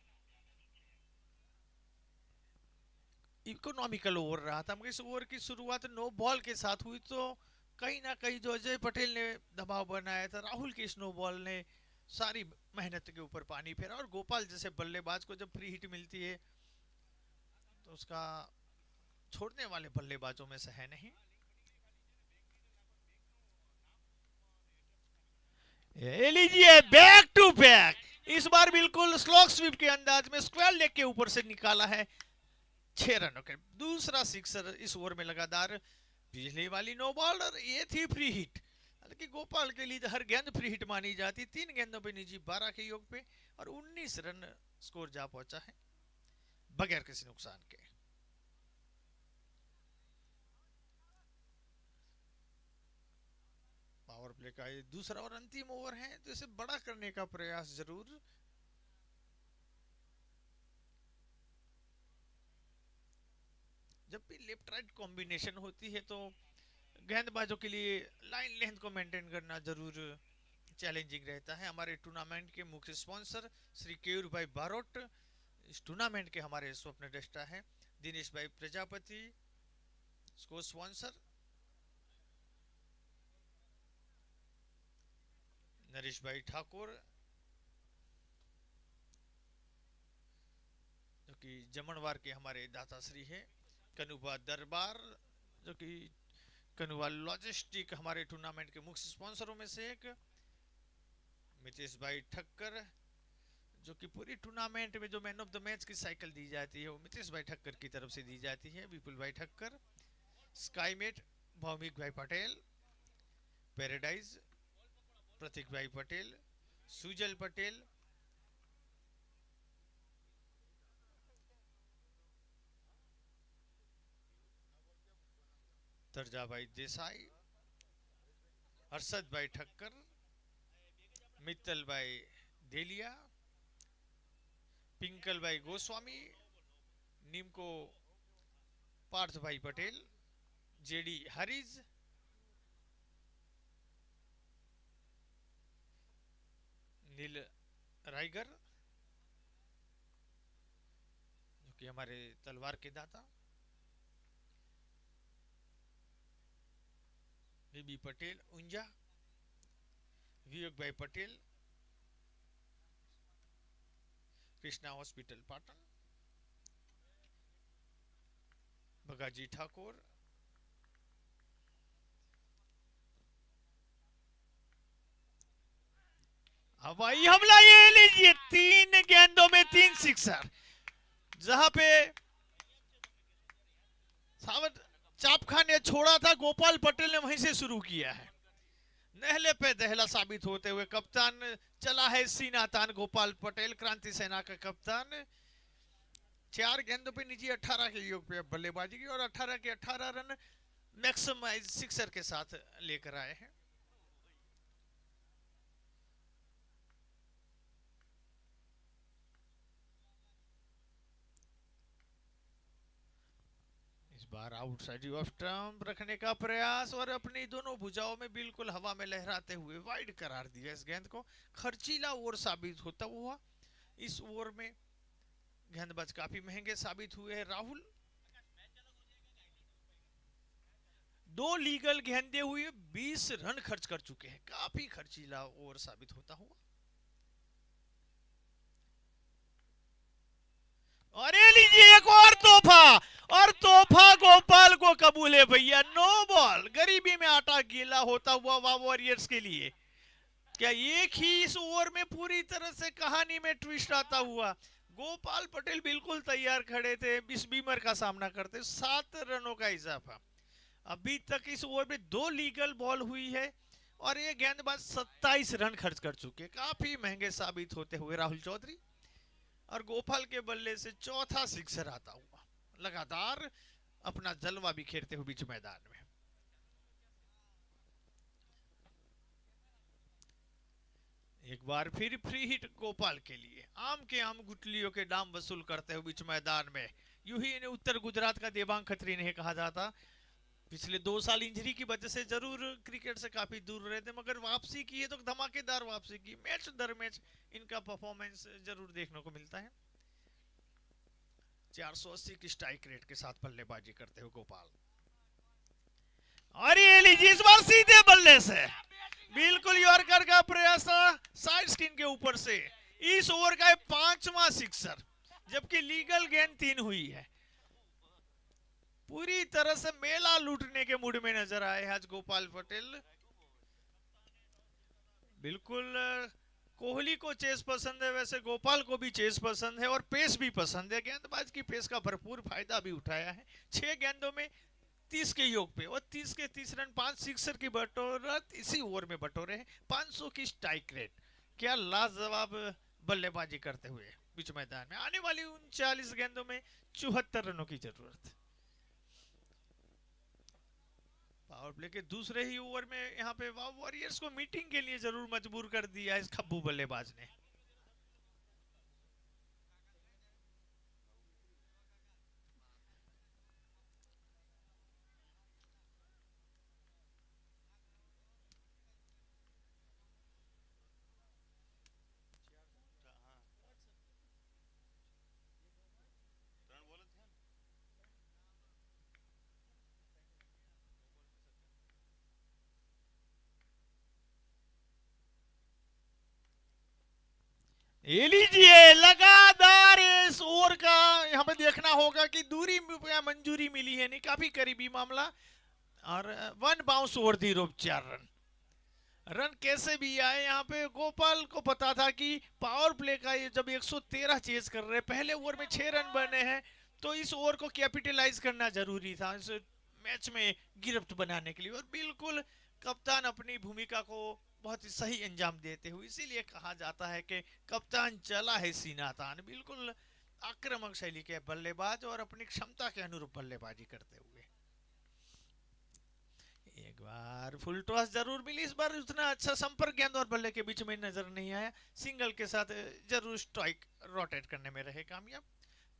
इकोनॉमिकल ओवर रहा था, मगर इस ओवर की शुरुआत नो बॉल के साथ हुई तो कहीं ना कहीं जो अजय पटेल ने दबाव बनाया था, राहुल की इस नो बॉल ने सारी मेहनत के ऊपर पानी फेरा। और गोपाल जैसे बल्लेबाज को जब फ्री हिट मिलती है तो उसका छोड़ने वाले बल्लेबाजों में से है नहीं। ये लीजिए बैक टू बैक, इस बार बिल्कुल स्लॉग स्वीप के अंदाज में स्क्वायर लेग के ऊपर से निकाला है 6 रनों के दूसरा सिक्सर इस ओवर में लगातार। पिछली वाली नो बॉल और ये थी फ्री हिट। हालांकि गोपाल के लिए हर गेंद फ्री हिट मानी जाती। 3 गेंदों पे निजी 12 के योग पे और 19 रन स्कोर जा पहुंचा है बगैर किसी नुकसान के। पावर प्ले का ये दूसरा और अंतिम ओवर है तो इसे बड़ा करने का प्रयास जरूर। जब भी लेफ्ट राइट कॉम्बिनेशन होती है तो गेंदबाजों के लिए लाइन लेंथ को मेंटेन करना जरूर चैलेंजिंग रहता है। हमारे टूर्नामेंट के मुख्य स्पॉन्सर श्री केयूर भाई बारोट, इस टूर्नामेंट के हमारे स्वप्न दृष्टा है। दिनेश भाई प्रजापति इसको स्पॉन्सर, नरेश भाई ठाकुर जो कि जमनवार के हमारे दाता श्री है, कनुबा दरबार जो कि कनुबा लॉजिस्टिक हमारे टूर्नामेंट के मुख्य स्पॉन्सरों में से एक, मितेश भाई ठक्कर जो कि पूरी टूर्नामेंट में जो मैन ऑफ द मैच की साइकिल दी जाती है वो मितेश भाई ठक्कर की तरफ से दी जाती है, विपुल भाई ठक्कर, स्काईमेट भौमिक भाई पटेल, पैराडाइज प्रतीक भाई पटेल, सुजल पटेल, तरजा भाई देसाई, हर्षद भाई ठक्कर, मित्तल भाई देलिया, पिंकल भाई गोस्वामी, नीमको पार्थ भाई पटेल, जेडी हरीज, नील राइगर जो कि हमारे तलवार के दाता, बीबी पटेल उंजा, विवेक भाई पटेल, कृष्णा हॉस्पिटल पाटन, भगाजी ठाकुर, हवाई हमला, ये लीजिए 3 गेंदों में 3 सिक्सर। जहां पे सावध चापखा ने छोड़ा था, गोपाल पटेल ने वहीं से शुरू किया है। नहले पे दहला साबित होते हुए कप्तान चला है सीना तान। गोपाल पटेल क्रांति सेना का कप्तान 4 गेंदों पे निजी 18 के योग पे बल्लेबाजी की और 18 के 18 रन मैक्सिमाइज सिक्सर के साथ लेकर आए हैं। बार आउटसाइड ऑफ स्टंप रखने का प्रयास और अपनी दोनों भुजाओं में बिल्कुल हवा में लहराते हुए वाइड करार दिया इस गेंद को। खर्चीला ओवर साबित होता हुआ इस ओवर में गेंदबाज काफी महंगे साबित हुए हैं। राहुल 2 लीगल गेंदे हुए 20 रन खर्च कर चुके हैं, काफी खर्चीला ओवर साबित होता हुआ। और ये लीजिए एक और तोहफा गोपाल को कबूल है भैया। नो बॉल, गरीबी में आटा गीला होता हुआ वॉरियर्स के लिए क्या एक ही इस ओवर में पूरी तरह से कहानी में ट्विस्ट आता हुआ। गोपाल पटेल बिल्कुल तैयार खड़े थे इस बीमर का सामना करते। 7 रनों का इजाफा। अभी तक इस ओवर में 2 लीगल बॉल हुई है और ये गेंदबाज 27 रन खर्च कर चुके। काफी महंगे साबित होते हुए राहुल चौधरी। और गोपाल के बल्ले से चौथा सिक्सर आता हुआ, लगातार अपना जलवा बिखेरते हुए बीच मैदान में। एक बार फिर फ्री हिट गोपाल के लिए। आम के आम गुटलियों के दाम वसूल करते हुए बीच मैदान में। यूं ही इन्हें उत्तर गुजरात का देवांग खत्री नहीं कहा जाता। पिछले 2 साल इंजरी की वजह से जरूर क्रिकेट से काफी दूर रहे थे, मगर वापसी की है तो धमाकेदार वापसी की। मैच दर मैच इनका परफॉर्मेंस जरूर देखने को मिलता है। 480 की स्ट्राइक रेट के साथ बल्लेबाजी करते हुए गोपाल। और ये लीजिए इस बार सीधे बल्ले से बिल्कुल यॉर्कर का प्रयास था साइड स्किन के ऊपर से। इस ओवर का 5वां सिक्सर, जबकि लीगल गेंद 3 हुई है। पूरी तरह से मेला लूटने के मूड में नजर आए आज गोपाल पटेल। बिल्कुल कोहली को चेस पसंद है, वैसे गोपाल को भी चेस पसंद है और पेस भी पसंद है। गेंदबाज की पेस का भरपूर फायदा भी उठाया है। 6 गेंदों में 30 के योग पे और 30 के 30 रन, 5 सिक्सर की बटोरत इसी ओवर में बटोरे हैं। 500 की स्ट्राइक रेट। क्या लाजवाब बल्लेबाजी करते हुए बीच मैदान में। आने वाली 39 गेंदों में 74 रनों की जरूरत। पावर प्ले के दूसरे ही ओवर में यहाँ पे वॉरियर्स को मीटिंग के लिए जरूर मजबूर कर दिया इस खब्बू बल्लेबाज ने। ये लीजिए लगातार इस ओवर का यहाँ पे देखना होगा कि दूरी मंजूरी मिली है नहीं, काफी करीबी मामला। और 1 bounce over the rope 4 run. Run कैसे भी आए यहाँ पे गोपाल को पता था कि पावर प्ले का ये जब 113 चेज कर रहे, पहले ओवर में 6 रन बने हैं, तो इस ओवर को कैपिटलाइज करना जरूरी था इस मैच में गिरफ्त बनाने के लिए। और बिल्कुल कप्तान अपनी भूमिका को बहुत ही सही अंजाम देते हुए, इसीलिए कहा जाता है कि कप्तान चला है सीना तान। बिल्कुल आक्रामक शैली के बल्लेबाज और अपनी क्षमता के अनुरूप बल्लेबाजी करते हुए। एक बार फुल टॉस जरूर मिली, इस बार उतना अच्छा संपर्क गेंद और बल्ले के बीच में नजर नहीं आया। सिंगल के साथ जरूर स्ट्राइक रोटेट करने में रहे कामयाब।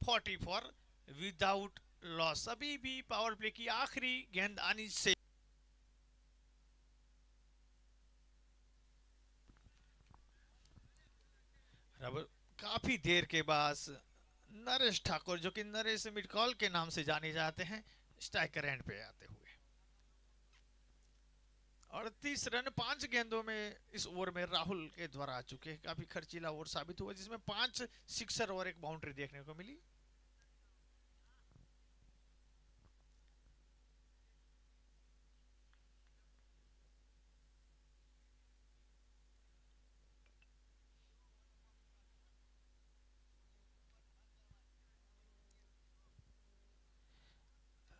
44 विदाउट लॉस। अभी भी पावर प्ले की आखिरी गेंद आनी से अब काफी देर के बाद नरेश ठाकुर, जो कि नरेश मिडकॉल के नाम से जाने जाते हैं, स्ट्राइकर एंड पे आते हुए। 38 रन 5 गेंदों में इस ओवर में राहुल के द्वारा आ चुके हैं। काफी खर्चीला ओवर साबित हुआ, जिसमें 5 सिक्सर और 1 बाउंड्री देखने को मिली।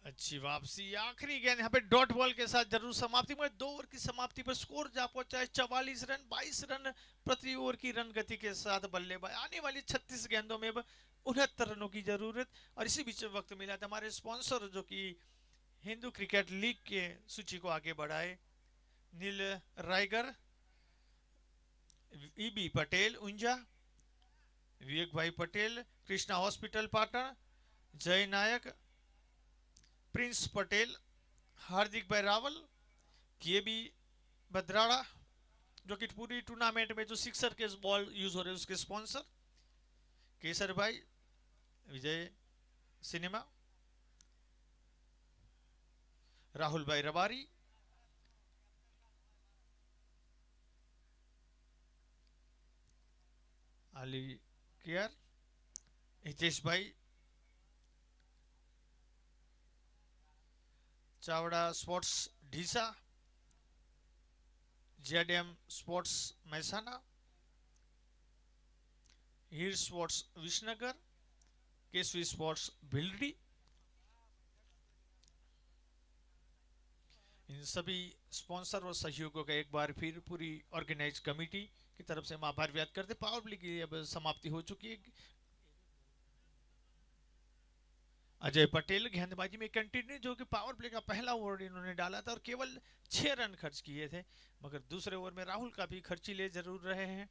अच्छी वापसी। आखिरी गेंद यहाँ पे डॉट बॉल के साथ जरूर समाप्ति में। 2 ओवर की समाप्ति पर स्कोर जा पहुंचा है 44 रन। 22 रन प्रति ओवर की रन गति के साथ बल्लेबाज। आने वाली 36 गेंदों में 69 रनों की जरूरत। और इसी बीच वक्त मिला था हमारे स्पॉन्सर, जो कि हिंदू क्रिकेट लीग के सूची को आगे बढ़ाए, नील रायगर, ईबी पटेल ऊंझा, विवेक भाई पटेल कृष्णा हॉस्पिटल पाटन, जय नायक, प्रिंस पटेल, हार्दिक भाई रावल, केबी भद्राड़ा, जो कि पूरी टूर्नामेंट में जो सिक्सर के बॉल यूज हो रहे हैं उसके स्पॉन्सर, केसर भाई, विजय सिनेमा, राहुल भाई रबारी, अली केयर, हितेश भाई, चावड़ा स्पोर्ट्स ढीसा, जेडएम स्पोर्ट्स महसाना, हीर स्पोर्ट्स विसनगर, केसवी स्पोर्ट्स भिलडी, इन सभी स्पॉन्सर और सहयोगों का एक बार फिर पूरी ऑर्गेनाइज कमेटी की तरफ से हम आभार व्यक्त करते। पावर प्ले की अब समाप्ति हो चुकी है। अजय पटेल गेंदबाजी में कंटिन्यू, जो कि पावर प्ले का पहला ओवर इन्होंने डाला था और केवल 6 रन खर्च किए थे, मगर दूसरे ओवर में राहुल काफी खर्चीले जरूर रहे हैं।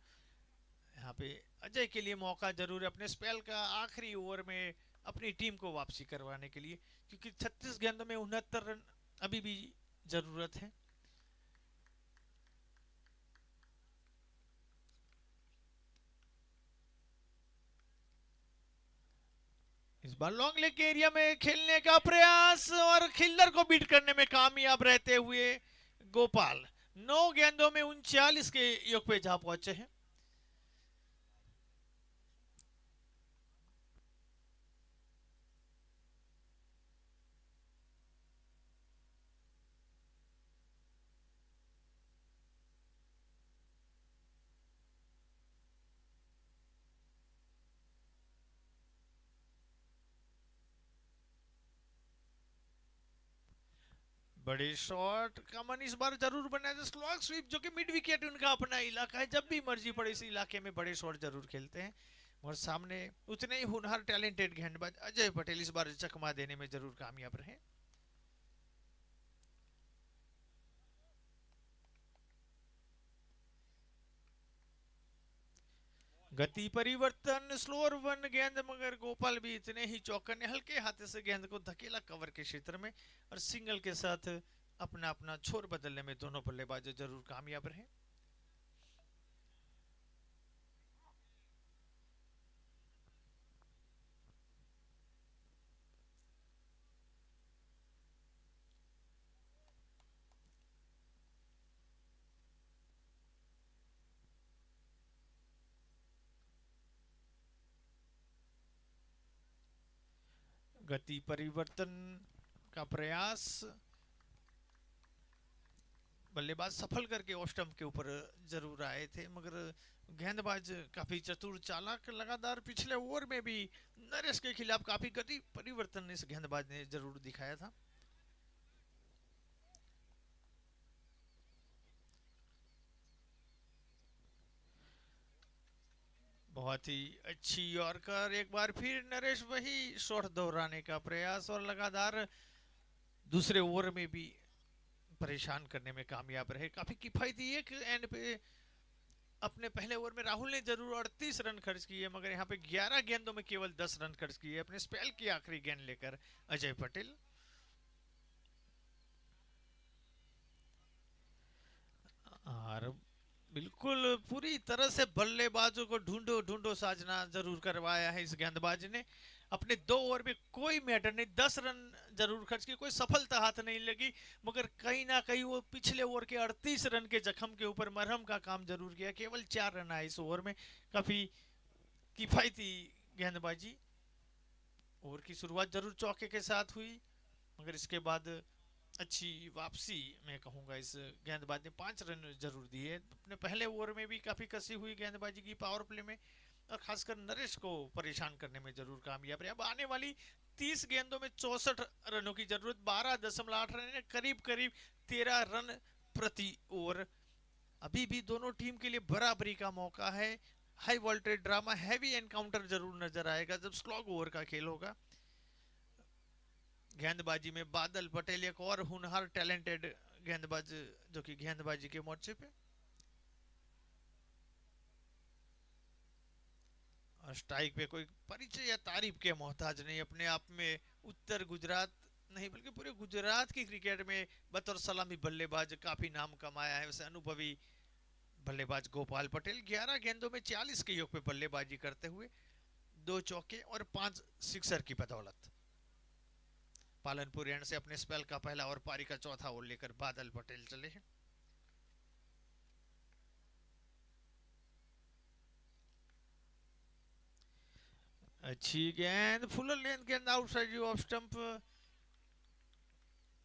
यहाँ पे अजय के लिए मौका जरूर है अपने स्पेल का आखिरी ओवर में अपनी टीम को वापसी करवाने के लिए, क्योंकि 36 गेंदों में 69 रन अभी भी जरूरत है। इस बार लॉन्ग लेग के एरिया में खेलने का प्रयास और खिल्लर को बीट करने में कामयाब रहते हुए गोपाल 9 गेंदों में 39 के योग पे जा पहुंचे हैं। बड़े शॉट का मन इस बार जरूर बना था। स्लॉग स्वीप, जो कि मिड विकेट उनका अपना इलाका है, जब भी मर्जी पड़े इस इलाके में बड़े शॉट जरूर खेलते हैं। और सामने उतने ही हुनर टैलेंटेड गेंदबाज अजय पटेल इस बार चकमा देने में जरूर कामयाब रहे। गति परिवर्तन, स्लोअर वन गेंद, मगर गोपाल भी इतने ही चौकन्ने, हल्के हाथ से गेंद को धकेला कवर के क्षेत्र में और सिंगल के साथ अपना अपना छोर बदलने में दोनों बल्लेबाज जरूर कामयाब रहे। गति परिवर्तन का प्रयास, बल्लेबाज सफल करके ऑफ स्टंप के ऊपर जरूर आए थे, मगर गेंदबाज काफी चतुर चालाक, लगातार पिछले ओवर में भी नरेश के खिलाफ काफी गति परिवर्तन इस गेंदबाज ने जरूर दिखाया था। बहुत ही अच्छी यॉर्कर, एक बार फिर नरेश वही शॉट दोहराने का प्रयास और लगातार दूसरे ओवर में भी परेशान करने में कामयाब रहे। काफी किफायती एक एंड पे अपने पहले ओवर में राहुल ने जरूर 38 रन खर्च किए, मगर यहाँ पे 11 गेंदों में केवल 10 रन खर्च किए अपने स्पेल की आखिरी गेंद लेकर अजय पटेल। और बिल्कुल पूरी तरह से बल्लेबाजों को ढूंढो ढूंढो साजना जरूर करवाया है इस गेंदबाज ने। अपने 2 ओवर में कोई मैटर नहीं, 10 रन जरूर खर्च किए, कोई सफलता हाथ नहीं लगी, मगर कहीं ना कहीं वो पिछले ओवर के 38 रन के जख्म के ऊपर मरहम का काम जरूर किया। केवल 4 रन आए इस ओवर में, काफी किफायती गेंदबाजी। ओवर की शुरुआत जरूर चौके के साथ हुई, मगर इसके बाद अच्छी वापसी मैं कहूंगा इस गेंदबाज ने 5 रन जरूर दिए। अपने पहले ओवर में भी काफी कसी हुई गेंदबाजी की पावर प्ले में, और खासकर नरेश को परेशान करने में जरूर कामयाब रहे। अब आने वाली 30 गेंदों में 64 रनों की जरूरत, 12.8 रन, करीब करीब 13 रन प्रति ओवर। अभी भी दोनों टीम के लिए बराबरी का मौका है। High voltage drama, heavy encounter जरूर नजर आएगा जब स्लॉग ओवर का खेल होगा। गेंदबाजी में बादल पटेल एक और हुनहार टैलेंटेड गेंदबाज, जो कि गेंदबाजी के मोर्चे पे, और स्ट्राइक पे कोई परिचय या तारीफ के मोहताज नहीं, अपने आप में उत्तर गुजरात नहीं बल्कि पूरे गुजरात की क्रिकेट में बतौर सलामी बल्लेबाज काफी नाम कमाया है। वैसे अनुभवी बल्लेबाज गोपाल पटेल 11 गेंदों में 40 के योग पे बल्लेबाजी करते हुए 2 चौके और 5 सिक्सर की बदौलत पालनपुर एंड से अपने स्पेल का पहला और पारी का चौथा ओवर लेकर बादल पटेल चले हैं। अच्छी गेंद, फुल लेंथ गेंद आउटसाइड ऑफ स्टंप,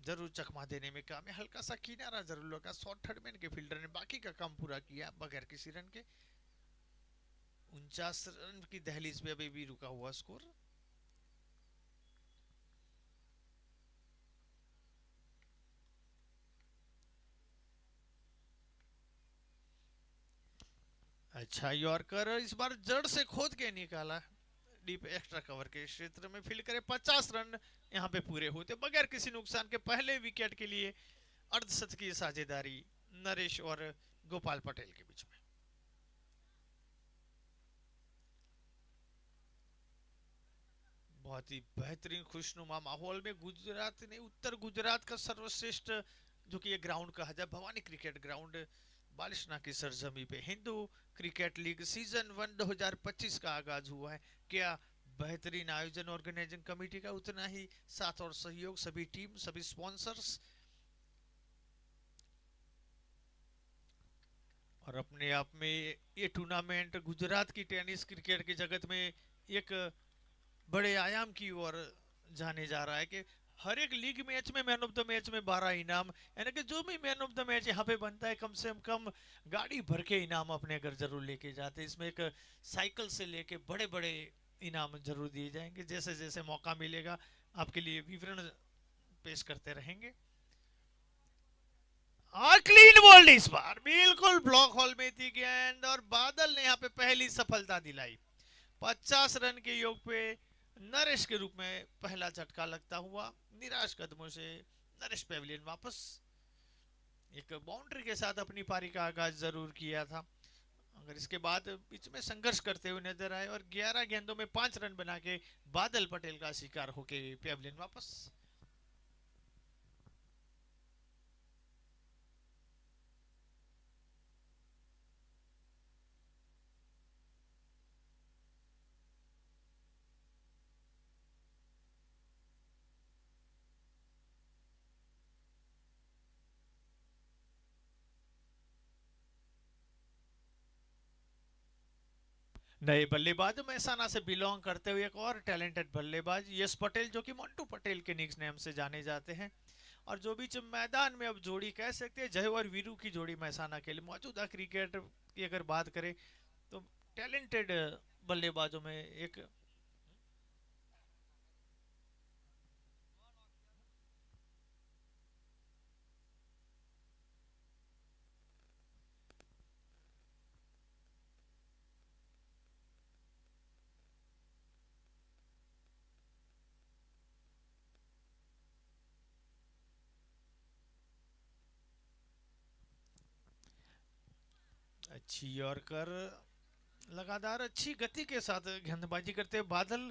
जरूर चकमा देने में काम है, हल्का सा किनारा जरूर लगा शॉर्ट थर्ड मैन के फील्डर ने बाकी का काम पूरा किया बगैर किसी रन के। 49 रन की दहलीज पे अभी भी रुका हुआ स्कोर। अच्छा यॉर्कर इस बार जड़ से खोद के निकाला, डीप एक्स्ट्रा कवर के क्षेत्र में फील्ड करे। 50 रन यहां पे पूरे होते बगैर किसी नुकसान के। पहले विकेट के लिए अर्धशतकीय साझेदारी नरेश और गोपाल पटेल के बीच में। बहुत ही बेहतरीन खुशनुमा माहौल में गुजरात ने उत्तर गुजरात का सर्वश्रेष्ठ जो कि ये ग्राउंड कहा जाए भवानी क्रिकेट ग्राउंड बालिशना की सरजमी पे हिंदू क्रिकेट लीग सीजन 1 2025 का आगाज हुआ है। क्या बेहतरीन आयोजन ऑर्गेनाइजिंग कमेटी का, उतना ही साथ और सहयोग सभी टीम सभी स्पॉन्सर्स और अपने आप में ये टूर्नामेंट गुजरात की टेनिस क्रिकेट के जगत में एक बड़े आयाम की ओर जाने जा रहा है कि हर एक लीग मैच में मैन ऑफ द मैच में 12 इनाम, यानी कि जो भी मैन ऑफ द मैच यहाँ पे बनता है कम से कम गाड़ी भर के इनाम अपने घर जरूर लेके जाते हैं। इसमें एक साइकिल से लेके बड़े बड़े इनाम जरूर दिए जाएंगे, जैसे जैसे मौका मिलेगा आपके लिए विवरण पेश करते रहेंगे। क्लीन बोल्ड इस बार बिल्कुल ब्लॉक हॉल में थी गेंद और बादल ने यहाँ पे पहली सफलता दिलाई। 50 रन के योग पे नरेश के रूप में पहला झटका लगता हुआ निराश कदमों से नरेश पेविलियन वापस। एक बाउंड्री के साथ अपनी पारी का आगाज जरूर किया था, अगर इसके बाद बीच में संघर्ष करते हुए नजर आए और 11 गेंदों में 5 रन बना के बादल पटेल का शिकार होके पेविलियन वापस। नए बल्लेबाज महसाना से बिलोंग करते हुए एक और टैलेंटेड बल्लेबाज यश पटेल जो कि मंटू पटेल के निक नेम से जाने जाते हैं, और जो बीच मैदान में अब जोड़ी कह सकते हैं जय और वीरू की जोड़ी महसाना के लिए मौजूदा क्रिकेट की अगर बात करें तो टैलेंटेड बल्लेबाजों में एक अच्छी यॉर्कर लगातार अच्छी गति के साथ गेंदबाजी करते हुए बादल,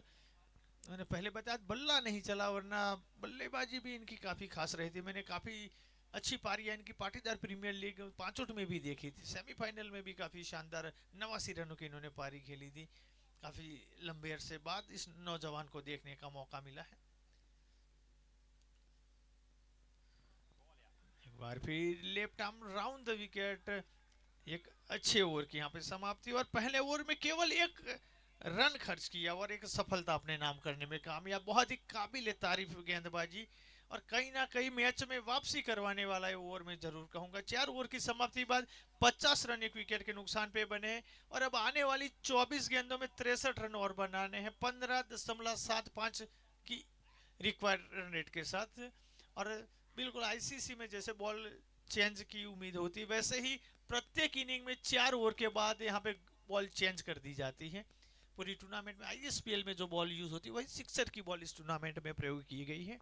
मैंने पहले बताया बल्ला नहीं चला वरना बल्लेबाजी भी इनकी काफी खास रही थी। मैंने काफी अच्छी पारियां इनकी पाटीदार प्रीमियर लीग 5 में भी देखी थी, सेमीफाइनल में भी काफी शानदार 89 रनों की इन्होंने पारी खेली थी। काफी लंबे अरसे बाद इस नौजवान को देखने का मौका मिला है। एक बार फिर left arm round the wicket, एक अच्छे ओवर की यहाँ पे समाप्ति और पहले ओवर में केवल एक रन खर्च किया और एक सफलता अपने नाम करने में कामयाब। बहुत ही काबिल तारीफ गेंदबाजी और कहीं ना कहीं मैच में वापसी करवाने वाला ओवर में जरूर कहूंगा। 4 ओवर की समाप्ति बाद 50 रन एक विकेट के नुकसान पे बने और अब आने वाली 24 गेंदों में 63 रन और बनाने हैं 15.75 की रिक्वायर्ड रन रेट के साथ। और बिल्कुल आईसीसी में जैसे बॉल चेंज की उम्मीद होती है वैसे ही प्रत्येक इनिंग में 4 ओवर के बाद यहाँ पे बॉल चेंज कर दी जाती है। पूरी टूर्नामेंट में आईएसपीएल में जो बॉल यूज होती है वही सिक्सर की बॉल इस टूर्नामेंट में प्रयोग की गई है।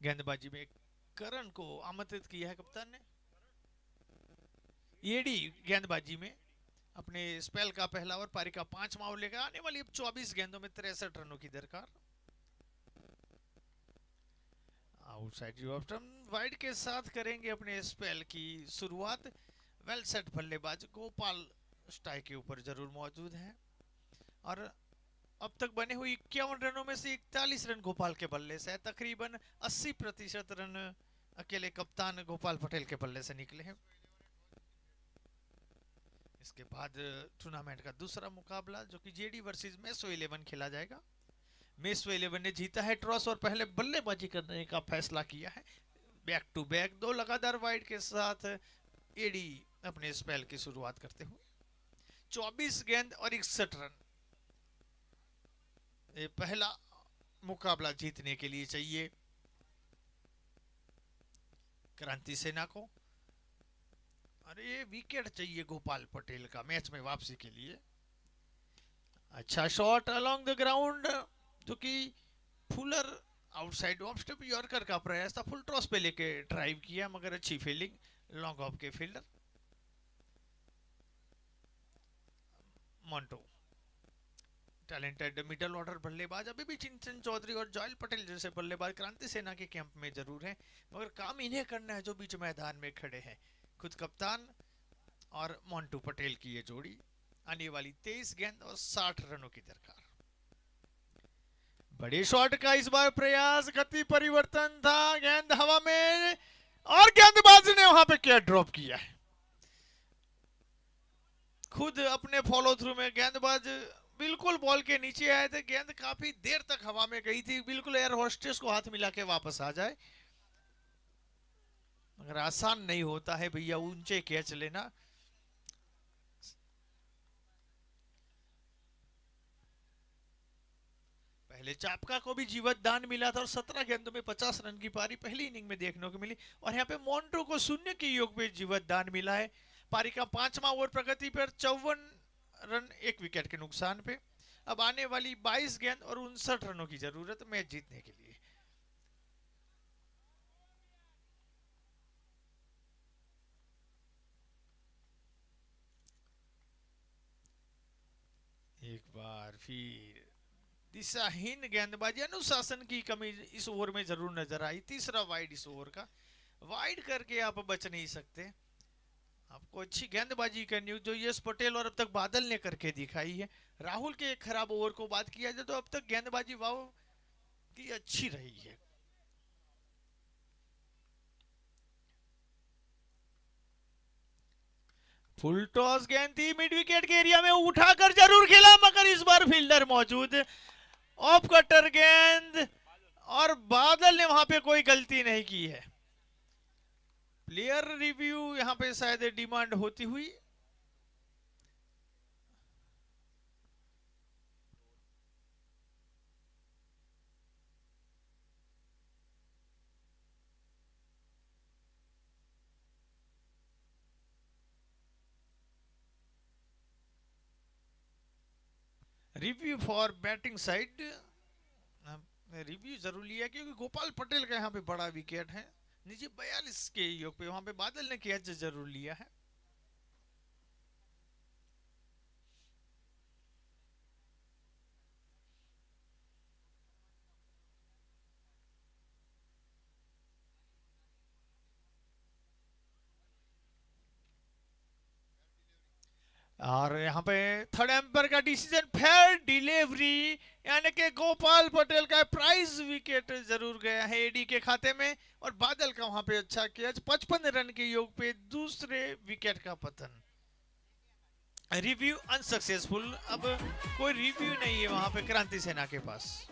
गेंदबाजी में करण को आमंत्रित किया है कप्तान ने। एडी गेंदबाजी में अपने स्पेल का पहला ओवर, पारी का 5वां ओवर लेकर आने वाली अब 24 गेंदों में 63 रनों की दरकार। आउटसाइड ऑफ स्टंप वाइड के साथ करेंगे अपने स्पेल की शुरुआत। वेल सेट बल्लेबाज गोपाल स्ट्राइक के ऊपर जरूर मौजूद है और अब तक बने हुए 51 रनों में से 41 रन गोपाल के बल्ले से है। तकरीबन 80% रन अकेले कप्तान गोपाल पटेल के बल्ले से निकले हैं। इसके बाद टूर्नामेंट का दूसरा मुकाबला जो कि जेडी वर्सेस मेसो 11 खेला जाएगा। मेसो 11 ने जीता है टॉस और पहले बल्लेबाजी करने का फैसला किया है। बैक टू बैक 2 लगातार वाइड के साथ एडी अपने स्पेल की शुरुआत करते हुए 24 गेंद और 61 रन। ये पहला मुकाबला जीतने के लिए चाहिए क्रांति सेना को और ये विकेट चाहिए गोपाल पटेल का मैच में वापसी के लिए। अच्छा शॉट अलोंग द ग्राउंड जो कि Fuller outside off stump yorker का प्रयास था, फुल टॉस पे लेके ड्राइव किया मगर अच्छी फील्डिंग लॉन्ग ऑफ के fielder Monte. Talented middle order बल्लेबाज अभी भी चिंतन चौधरी और जॉयल पटेल जैसे बल्लेबाज क्रांति सेना के कैंप में जरूर हैं मगर काम इन्हें करना है जो बीच मैदान में खड़े हैं। खुद कप्तान और मोंटू पटेल की ये जोड़ी आने वाली 23 गेंद और 60 रनों की दरकार। बड़े शॉट का इस बार प्रयास, गति परिवर्तन था, गेंद हवा में और गेंदबाज ने वहां पे क्या ड्रॉप किया है। खुद अपने फॉलो थ्रू में गेंदबाज बिल्कुल बॉल के नीचे आए थे, गेंद काफी देर तक हवा में गई थी, बिल्कुल एयर होस्टेस को हाथ मिला के वापस आ जाए। मगर आसान नहीं होता है भैया ऊंचे कैच लेना। पहले चापका को भी जीवत दान मिला था और 17 गेंदों में 50 रन की पारी पहली इनिंग में देखने को मिली और यहाँ पे मोंटो को 0 के योग में जीवत दान मिला है। पारी का 5वां ओवर प्रगति पर 54 रन 1 विकेट के नुकसान पे। अब आने वाली 22 गेंद और 59 रनों की जरूरत मैच जीतने के लिए। एक बार फिर दिशाहीन गेंदबाजी, अनुशासन की कमी इस ओवर में जरूर नजर आई। तीसरा वाइड इस ओवर का, वाइड करके आप बच नहीं सकते। आपको अच्छी गेंदबाजी करनी हो जो यश पटेल और अब तक बादल ने करके दिखाई है। राहुल के एक खराब ओवर को बात किया जाए तो अब तक गेंदबाजी वाव की अच्छी रही है। फुल टॉस गेंद थी, मिड विकेट के एरिया में उठाकर जरूर खेला मगर इस बार फील्डर मौजूद। ऑफ कटर गेंद और बादल ने वहां पे कोई गलती नहीं की है। प्लेयर रिव्यू यहां पे शायद डिमांड होती हुई। Review for batting side review जरूर लिया क्योंकि गोपाल पटेल का यहाँ पे बड़ा विकेट है। नीचे 42 के योग पे वहां पे बादल ने कैच जरूर लिया है। और यहाँ पे थर्ड एम्पायर का डिसीजन फेयर डिलीवरी, यानी कि गोपाल पटेल का प्राइज विकेट जरूर गया है एडी के खाते में और बादल का वहां पे अच्छा कैच। 55 रन के योग पे दूसरे विकेट का पतन। Review unsuccessful. अब कोई रिव्यू नहीं है वहां पे क्रांति सेना के पास।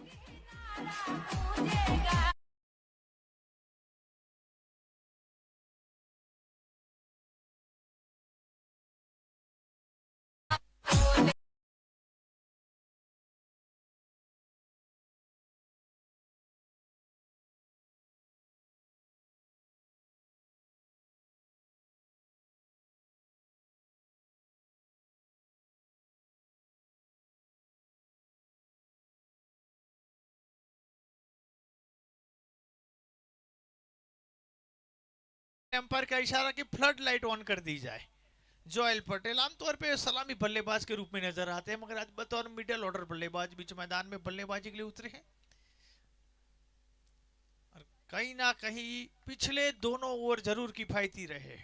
एम्पायर का इशारा कि फ्लड लाइट ऑन कर दी जाए। जोएल पटेल आमतौर पे सलामी बल्लेबाज के रूप में नजर आते हैं, मगर आज बतौर मिडिल ऑर्डर बल्लेबाज बीच मैदान में बल्लेबाजी के लिए उतरे हैं। और कहीं ना कहीं पिछले दोनों ओवर जरूर किफायती रहे।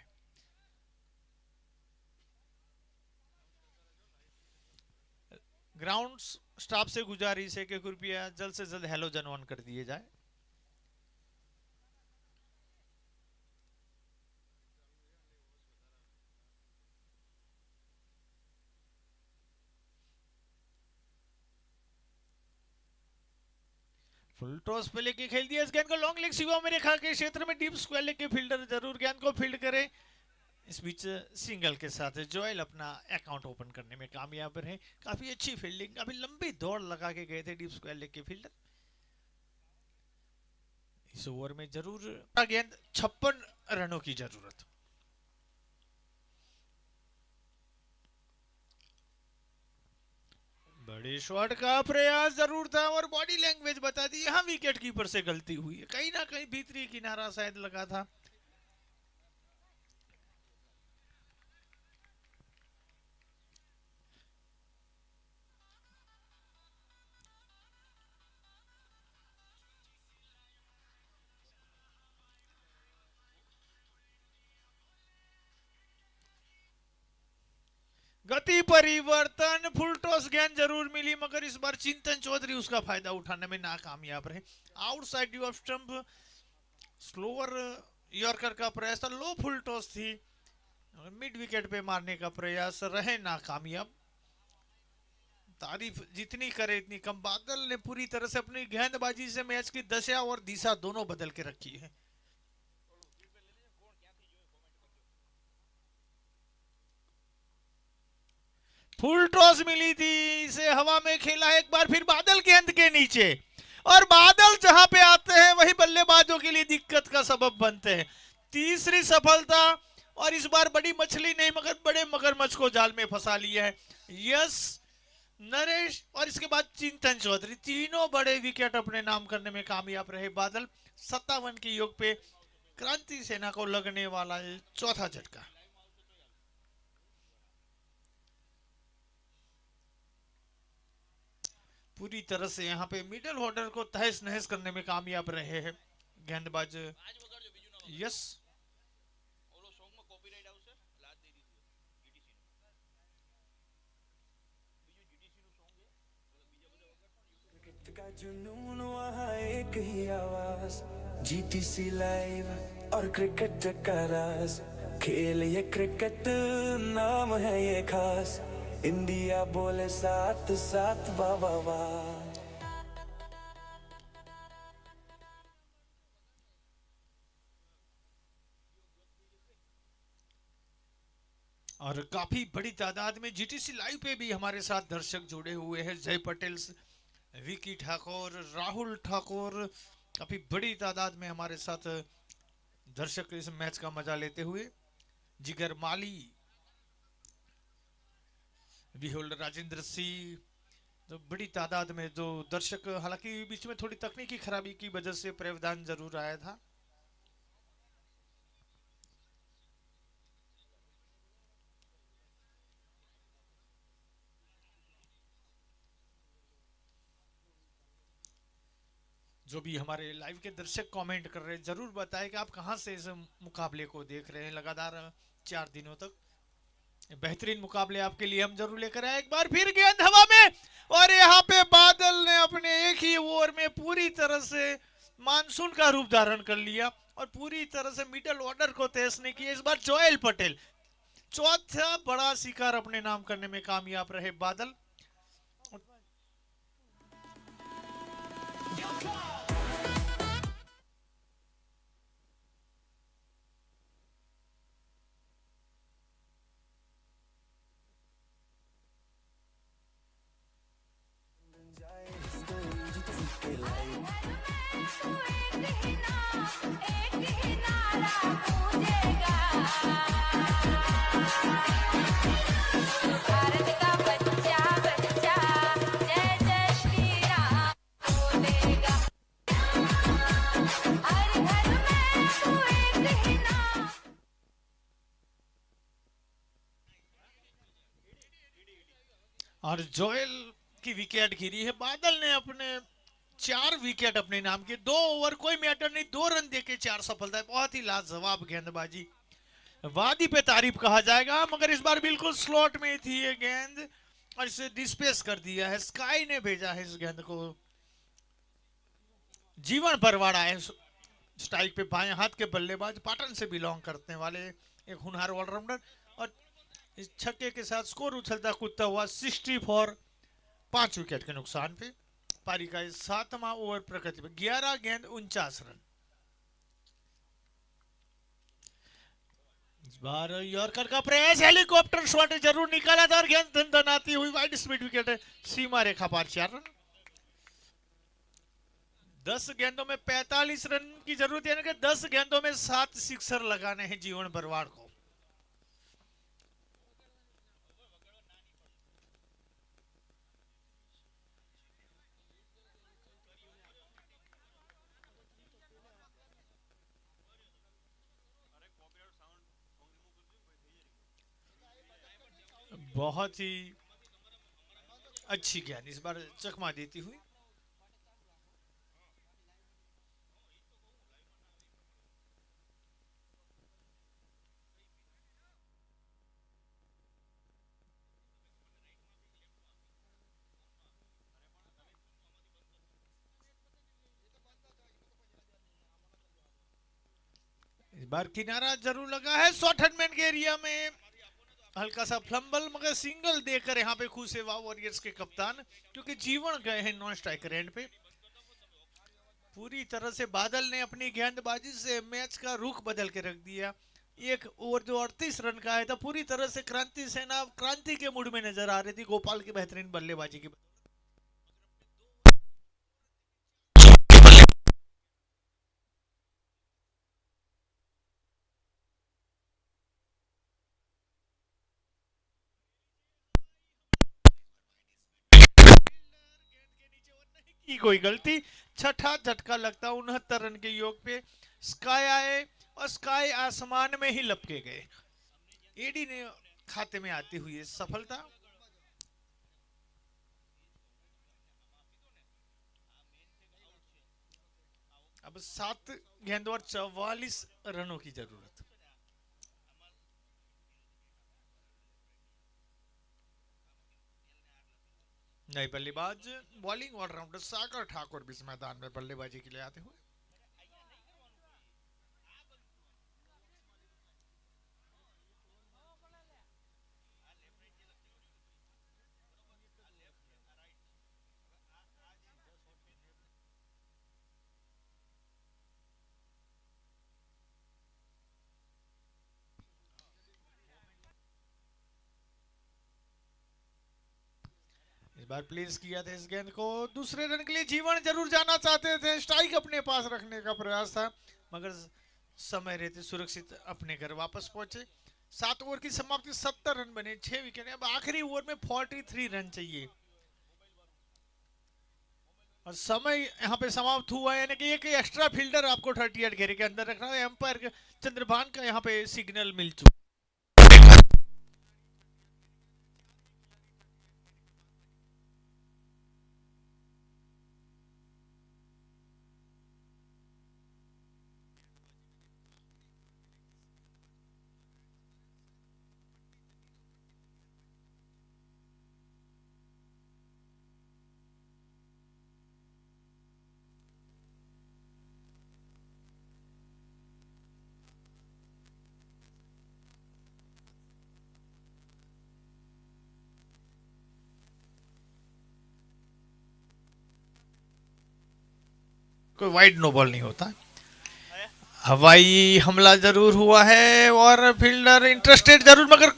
ग्राउंड स्टाफ से गुजारिश है कि कृपया जल्द से जल्द हेलोजन ऑन कर दिए जाए। फुल टॉस पे लेके खेल दिया इस गेंद को, लॉन्ग लेग सीमा में रेखा के क्षेत्र में डीप स्क्वायर लेके फील्डर जरूर गेंद को फील्ड करे। इस बीच सिंगल के साथ जोएल अपना अकाउंट ओपन करने में कामयाब रहे। काफी अच्छी फील्डिंग, काफी लंबी दौड़ लगा के गए थे डीप स्क्वायर लेग के फील्डर। इस ओवर में जरूर गेंद 56 रनों की जरूरत। बड़े शॉट का प्रयास जरूर था और बॉडी लैंग्वेज बता दी यहां विकेट कीपर से गलती हुई है। कहीं ना कहीं भीतरी किनारा शायद लगा था। गति परिवर्तन, फुल टॉस गेंद जरूर मिली मगर इस बार चिंतन चौधरी उसका फायदा उठाने में नाकामयाब रहे। Outside off stump slower yorker का प्रयास था, लो फुल टॉस थी, मिड विकेट पे मारने का प्रयास रहे नाकामयाब। तारीफ जितनी करे इतनी कम। बादल ने पूरी तरह से अपनी गेंदबाजी से मैच की दशा और दिशा दोनों बदल के रखी है। फुल टॉस मिली थी, इसे हवा में खेला एक बार फिर बादल गेंद के नीचे, और बादल जहां पे आते हैं वही बल्लेबाजों के लिए दिक्कत का सबब बनते हैं। तीसरी सफलता, और इस बार बड़ी मछली नहीं मगर बड़े मगरमच्छ को जाल में फंसा लिया है। यस, नरेश और इसके बाद चिंतन चौधरी, तीनों बड़े विकेट अपने नाम करने में कामयाब रहे। बादल 57 के योग पे क्रांति सेना को लगने वाला है चौथा झटका। पूरी तरह से यहाँ पे मिडिल ऑर्डर को तहस नहस करने में कामयाब रहे हैं गेंदबाज। यस, का जुनून वहाँ एक ही आवाज, जीटीसी लाइव और क्रिकेट का राज। खेल ये क्रिकेट नाम है ये खास, इंडिया बोले साथ साथ वाह वाह वाह। और काफी बड़ी तादाद में जीटीसी लाइव पे भी हमारे साथ दर्शक जुड़े हुए हैं। जय पटेल, विकी ठाकुर, राहुल ठाकुर, काफी बड़ी तादाद में हमारे साथ दर्शक इस मैच का मजा लेते हुए। जिगर माली, विहोल्ड राजेंद्र सिंह, तो बड़ी तादाद में जो दर्शक, हालांकि बीच में थोड़ी तकनीकी खराबी की वजह से प्रावधान जरूर आया था। जो भी हमारे लाइव के दर्शक कमेंट कर रहे हैं जरूर बताएं कि आप कहां से इस मुकाबले को देख रहे हैं। लगातार 4 दिनों तक बेहतरीन मुकाबले आपके लिए हम जरूर लेकर आए। एक बार फिर गेंद हवा में, और यहाँ पे बादल ने अपने एक ही ओवर में पूरी तरह से मानसून का रूप धारण कर लिया और पूरी तरह से मिडिल ऑर्डर को तहस नहीं किया। इस बार जोएल पटेल चौथा बड़ा शिकार अपने नाम करने में कामयाब रहे बादल। भारत का बच्चा बच्चा जय जय श्री राम बोलेगा। और जोएल की विकेट गिरी है। बादल ने अपने 4 विकेट अपने नाम के, 2 ओवर कोई मैटर नहीं, 2 रन देके 4 सफलता है। बहुत ही लाजवाब गेंदबाजी, वादी पे तारीफ कहा जाएगा। मगर इस बार बिल्कुल स्लॉट में थी ये गेंद और इसे डिस्पेस कर दिया है। स्काई ने भेजा है इस गेंद को। जीवन बरवाड़ा है स्ट्राइक पे, बाएं हाथ के बल्लेबाज, पाटन से बिलोंग करने वाले एक होनहार ऑलराउंडर। और इस छक्के के साथ स्कोर उछलता कूदता हुआ 64, 5 विकेट के नुकसान पे। पारी का 7वां ओवर प्रकृति में 11 गेंद 49 रन। इस बार यॉर्कर का प्रयास, हेलीकॉप्टर शॉट जरूर निकाला था और गेंद धनधनाती हुई वाइड स्पीड विकेट है, सीमा रेखा पार 4 रन। 10 गेंदों में 45 रन की जरूरत है, 10 गेंदों में 7 सिक्सर लगाने हैं जीवन बरवाड़ को। बहुत ही अच्छी गेंद इस बार चकमा देती हुई। इस बार किनारा जरूर लगा है शॉर्ट हैंडमैन के एरिया में, हल्का सा फ्लंबल, मगर सिंगल देकर यहाँ पे खुश है वॉरियर्स के कप्तान, क्योंकि जीवन गए हैं नॉन स्ट्राइकर एंड पे। पूरी तरह से बादल ने अपनी गेंदबाजी से मैच का रुख बदल के रख दिया। एक ओवर जो 38 रन का है था, पूरी तरह से क्रांति सेना क्रांति के मूड में नजर आ रही थी गोपाल की बेहतरीन बल्लेबाजी की। की कोई गलती, छठा झटका लगता 69 रन के योग पे। स्काई आए और स्काई आसमान में ही लपके गए। एडी ने खाते में आती हुई सफलता। अब 7 गेंदों और 44 रनों की जरूरत। नए बल्लेबाज बॉलिंग ऑलराउंडर सागर ठाकुर भी इस मैदान में बल्लेबाजी के लिए आते हुए। इस बार प्लेस किया था इस गेंद को दूसरे रन के लिए। जीवन जरूर जाना चाहते थे, स्ट्राइक अपने पास रखने का प्रयास था, मगर समय रहते सुरक्षित अपने घर वापस पहुंचे। 7 ओवर की समाप्ति, 70 रन बने, 6 विकेट। अब आखिरी ओवर में 43 रन चाहिए और समय यहाँ पे समाप्त हुआ है, यानी कि एक एक्स्ट्रा फील्डर आपको 38 घेरे के अंदर रखना है। एम्पायर चंद्रभान का यहाँ पे सिग्नल मिल चुका। कोई वाइड नो बॉल नहीं होता। हवाई हमला जरूर हुआ है और फील्डर इंटरेस्टेड जरूर, मगर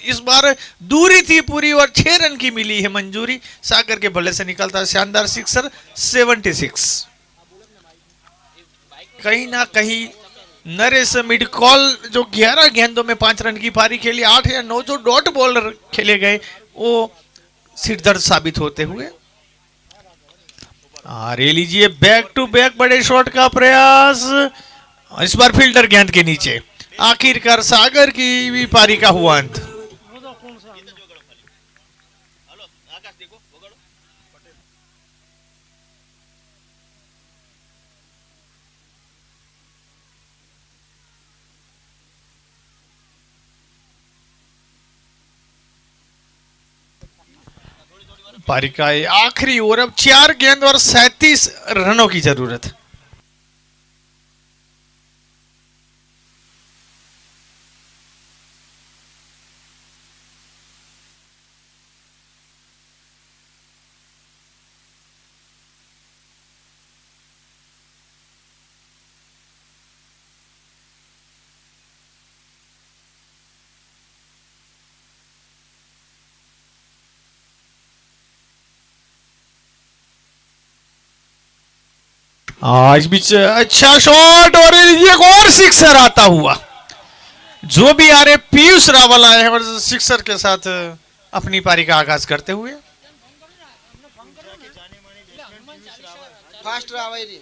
इस बार दूरी थी पूरी और 6 रन की मिली है मंजूरी। सागर के बल्ले से निकलता शानदार सिक्सर 76। कहीं ना कहीं नरेश मिड कॉल जो 11 गेंदों में 5 रन की पारी खेली, 8 या 9 जो डॉट बॉलर खेले गए वो सिरदर्द साबित होते हुए। ये लीजिए बैक टू बैक बड़े शॉट का प्रयास, इस बार फील्डर गेंद के नीचे। आखिरकार सागर की भी पारी का हुआ अंत। पारी का ये आखिरी ओवर, अब 4 गेंद और 37 रनों की जरूरत है। आज बीच अच्छा शॉट और एक और सिक्सर आता हुआ। जो भी आ रहे पीयूष रावल आए हैं और सिक्सर के साथ अपनी पारी का आगाज करते हुए। फास्ट रावल रे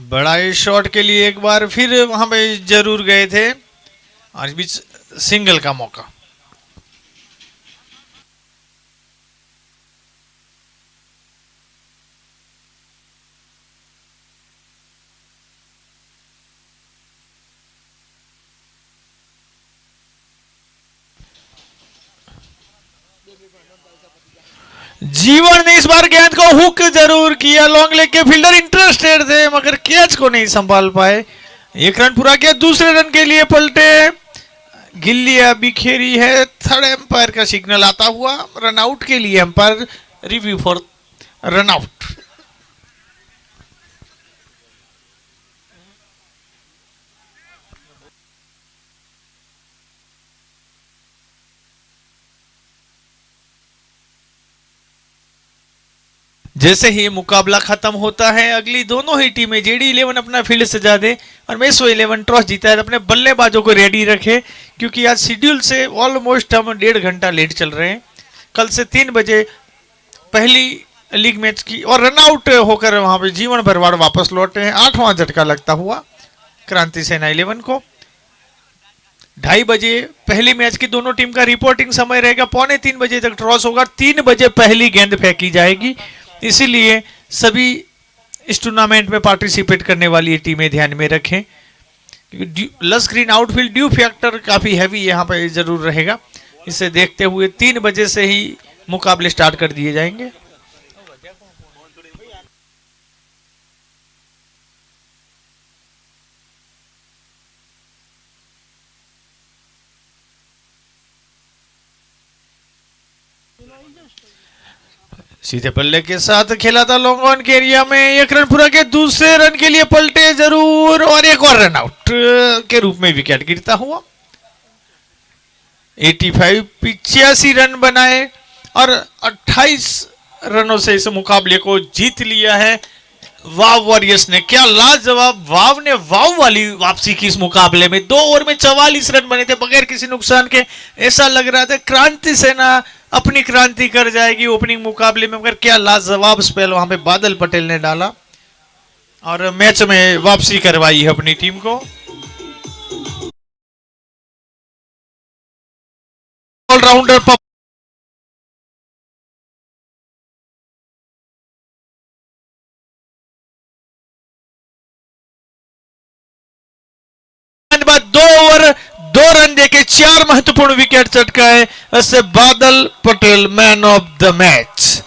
बड़ा शॉट के लिए एक बार फिर वहां पे जरूर गए थे। आज बीच सिंगल का मौका। जीवन ने इस बार गेंद को हुक जरूर किया, लॉन्ग लेग के फील्डर इंटरेस्टेड थे मगर कैच को नहीं संभाल पाए। 1 रन पूरा किया, दूसरे रन के लिए पलटे। गिल्ली बिखेरी है, थर्ड एम्पायर का सिग्नल आता हुआ। रन आउट के लिए umpire review for run out. जैसे ही मुकाबला खत्म होता है, अगली दोनों ही टीमें जेडी 11 अपना फील्ड सजा दे और मेसो 11 टॉस जीता है अपने बल्लेबाजों को रेडी रखे, क्योंकि आज शेड्यूल से ऑलमोस्ट हम 1.5 घंटा लेट चल रहे हैं। कल से 3 बजे पहली लीग मैच की और रन आउट होकर वहां पे जीवन भरवाड़ वापस लौटे हैं। 8वां झटका लगता हुआ क्रांति सेना 11 को। 2:30 बजे पहली मैच की दोनों टीम का रिपोर्टिंग समय रहेगा। 2:45 बजे तक टॉस होगा। 3 बजे पहली गेंद फेंकी जाएगी। इसीलिए सभी इस टूर्नामेंट में पार्टिसिपेट करने वाली टीमें ध्यान में रखें, क्योंकि लस ग्रीन आउटफील्ड ड्यू फैक्टर काफी हैवी यहाँ पर जरूर रहेगा। इसे देखते हुए 3 बजे से ही मुकाबले स्टार्ट कर दिए जाएंगे। सीधे बल्ले के साथ खेला था लॉन्ग ऑन के एरिया में। 1 रन पूरा के दूसरे रन के लिए पलटे जरूर और एक और रन आउट के रूप में विकेट गिरता हुआ। 85 रन बनाए और 28 रनों से इस मुकाबले को जीत लिया है वाव वॉरियर्स ने। क्या लाजवाब वाव ने वाव वाली वापसी की इस मुकाबले में। 2 ओवर में 44 रन बने थे बगैर किसी नुकसान के। ऐसा लग रहा था क्रांति सेना अपनी क्रांति कर जाएगी ओपनिंग मुकाबले में, मगर क्या लाजवाब स्पेल वहां पे बादल पटेल ने डाला और मैच में वापसी करवाई है अपनी टीम को। ऑलराउंडर बाद 2 ओवर 2 रन देके 4 महत्वपूर्ण विकेट चटकाए। इससे बादल Patel man of the match.